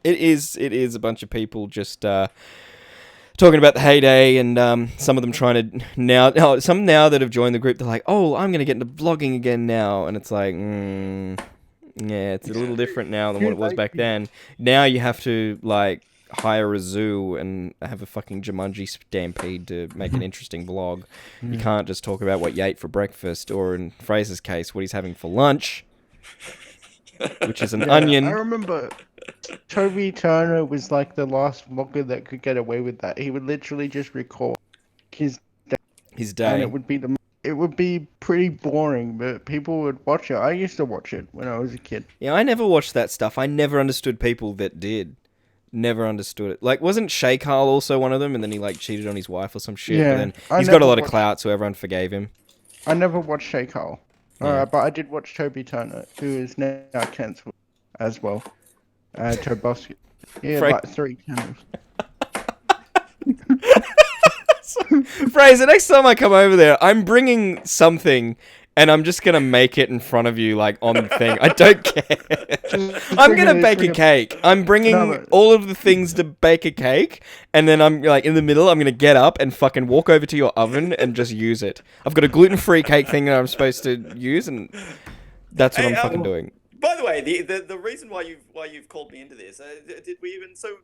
It is a bunch of people just talking about the heyday, and some of them trying to now that have joined the group, they're like, oh, I'm gonna get into vlogging again now, and it's like, yeah, it's a little different now than what it was back then. Now you have to like hire a zoo and have a fucking Jumanji stampede to make an interesting vlog. You can't just talk about what you ate for breakfast, or in Fraser's case, what he's having for lunch, which is an onion. I remember Toby Turner was like the last vlogger that could get away with that. He would literally just record his day, and it would be pretty boring, but people would watch it. I used to watch it when I was a kid. Yeah, I never watched that stuff. I never understood people that did. Never understood it. Like, wasn't Shay Carl also one of them? And then he like cheated on his wife or some shit. Yeah, But then I he's got a never lot of watched- clout, so everyone forgave him. I never watched Shay Carl, but I did watch Toby Turner, who is now cancelled as well. Tobosky. Yeah, Frank- like 3 channels. Fraser, next time I come over there, I'm bringing something, and I'm just gonna make it in front of you, like on the thing. I don't care. I'm gonna bake a cake. I'm bringing all of the things to bake a cake, and then I'm like in the middle. I'm gonna get up and fucking walk over to your oven and just use it. I've got a gluten-free cake thing that I'm supposed to use, and that's what I'm fucking doing. By the way, the reason why you've called me into this, did we even so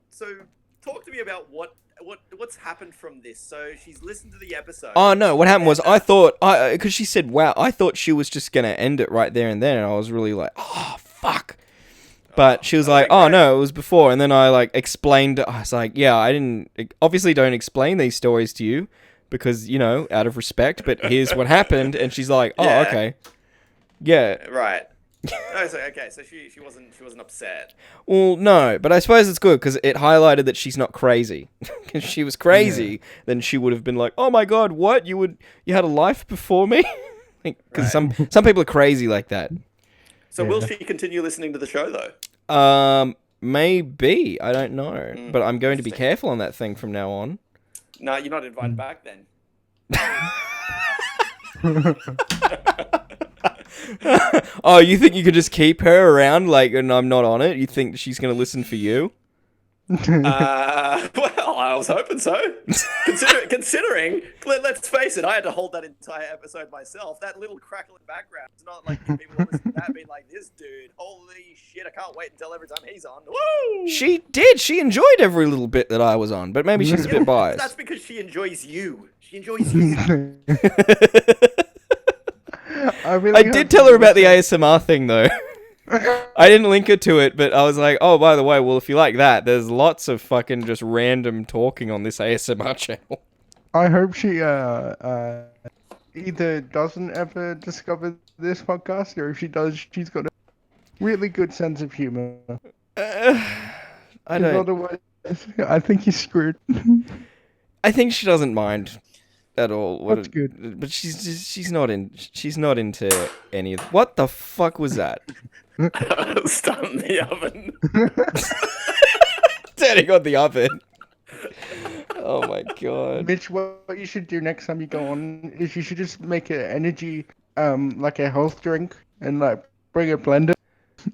talk to me about what's happened from this? So she's listened to the episode. Oh no, what happened was I thought because she said wow, I thought she was just gonna end it right there and then, and I was really like, oh fuck. But she was like, oh no, it was before, and then I like explained. I was like, yeah, I obviously don't explain these stories to you because out of respect. But here's what happened, and she's like, oh okay, yeah, right. Oh, so, okay, so she wasn't upset. Well, no, but I suppose it's good because it highlighted that she's not crazy. If she was crazy, then she would have been like, "Oh my god, what? You had a life before me?" Because some people are crazy like that. So will she continue listening to the show though? Maybe, I don't know, but I'm going to be careful on that thing from now on. No, you're not invited back then. Oh, you think you could just keep her around, and I'm not on it? You think she's gonna listen for you? Well, I was hoping so. Considering, let's face it, I had to hold that entire episode myself. That little crackle in the background, it's not like people were listening to that being like, this dude, holy shit, I can't wait until every time he's on. Woo! She did. She enjoyed every little bit that I was on, but maybe she's a bit biased. That's because she enjoys you. She enjoys you. I did tell her about the ASMR thing, though. I didn't link her to it, but I was like, oh, by the way, well, if you like that, there's lots of fucking just random talking on this ASMR channel. I hope she either doesn't ever discover this podcast, or if she does, she's got a really good sense of humor. I don't. Otherwise, I think you're screwed. I think she doesn't mind at all. That's good. But she's not into any of. What the fuck was that? Starting the oven. Turning on the oven. Oh my god. Mitch, what you should do next time you go on is you should just make an energy, like a health drink, and like bring a blender,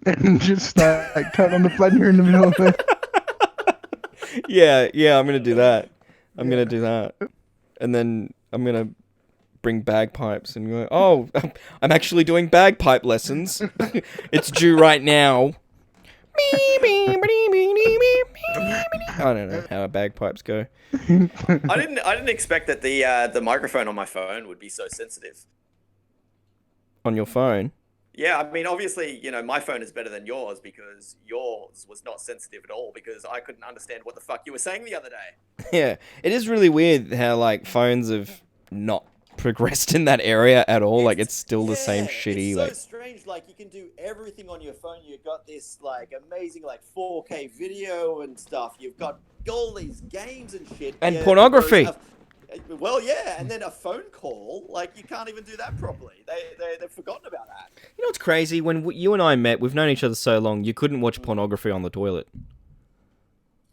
and just like turn on the blender in the middle of it. Yeah, I'm gonna do that. I'm gonna do that, and then I'm gonna bring bagpipes and go, oh, I'm actually doing bagpipe lessons. It's due right now. I don't know how bagpipes go. I didn't expect that the microphone on my phone would be so sensitive. On your phone? Yeah, I mean, obviously, my phone is better than yours because yours was not sensitive at all because I couldn't understand what the fuck you were saying the other day. Yeah, it is really weird how phones have not progressed in that area at all. It's still the same shitty. It's so strange. You can do everything on your phone. You've got this amazing 4K video and stuff. You've got all these games and shit. And pornography. Well, yeah, and then a phone call, you can't even do that properly. They've forgotten about that. You know what's crazy? When you and I met, we've known each other so long, you couldn't watch pornography on the toilet.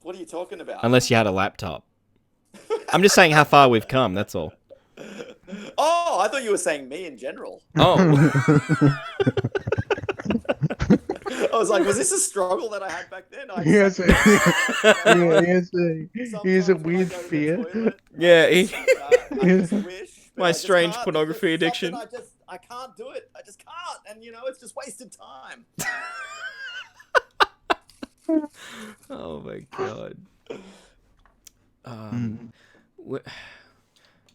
What are you talking about? Unless you had a laptop. I'm just saying how far we've come, that's all. Oh, I thought you were saying me in general. Oh. I was like, was this a struggle that I had back then? He has a weird fear. Yeah, my strange pornography addiction. I can't do it. I just can't. And, it's just wasted time. Oh, my God.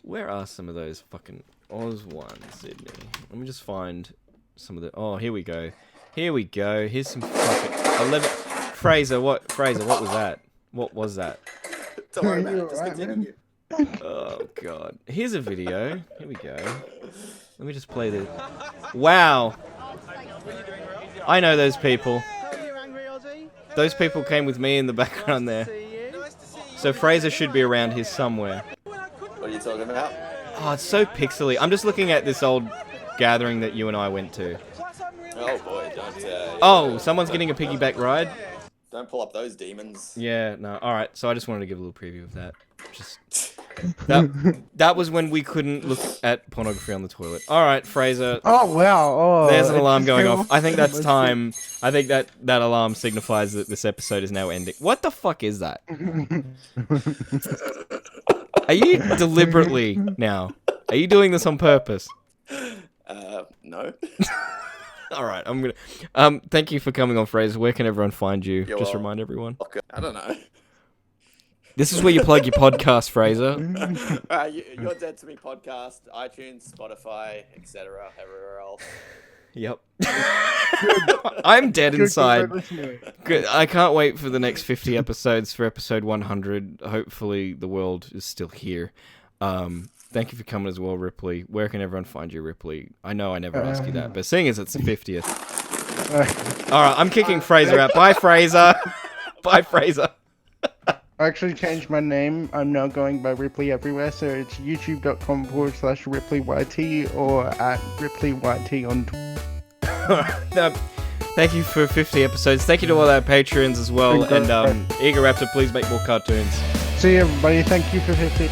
Where are some of those fucking Oz ones, Sydney? Let me just find some of the... Oh, here we go. Here's some fucking... 11... Fraser, what was that? What was that? Don't worry about it. Just continue. Oh, God. Here's a video. Here we go. Let me just play this. Wow. I know those people. Those people came with me in the background there. So Fraser should be around here somewhere. What are you talking about? Oh, it's so pixely. I'm just looking at this old gathering that you and I went to. Oh boy, don't... someone's getting a piggyback ride? Don't pull up those demons. Yeah, no. Alright, so I just wanted to give a little preview of that. That was when we couldn't look at pornography on the toilet. Alright, Fraser. Oh, wow. Oh, there's an alarm going off. I think that's time. I think that alarm signifies that this episode is now ending. What the fuck is that? Are you deliberately now? Are you doing this on purpose? No. All right, I'm gonna. Thank you for coming on, Fraser. Where can everyone find you? You're Just welcome. remind everyone. Okay, I don't know. This is where you plug your podcast, Fraser. You're Dead to Me podcast, iTunes, Spotify, etc. Everywhere else. Yep. I'm dead inside. Listening. Good. I can't wait for the next 50 episodes for episode 100. Hopefully, the world is still here. Thank you for coming as well, Ripley. Where can everyone find you, Ripley? I know I never ask you that, but seeing as it's the 50th. All right, I'm kicking Fraser out. Bye, Fraser. Bye, Fraser. I actually changed my name. I'm now going by Ripley everywhere, so it's youtube.com/RipleyYT or at RipleyYT on Twitter. Thank you for 50 episodes. Thank you to all our patrons as well. And Eager Raptor, please make more cartoons. See you, everybody. Thank you for 50.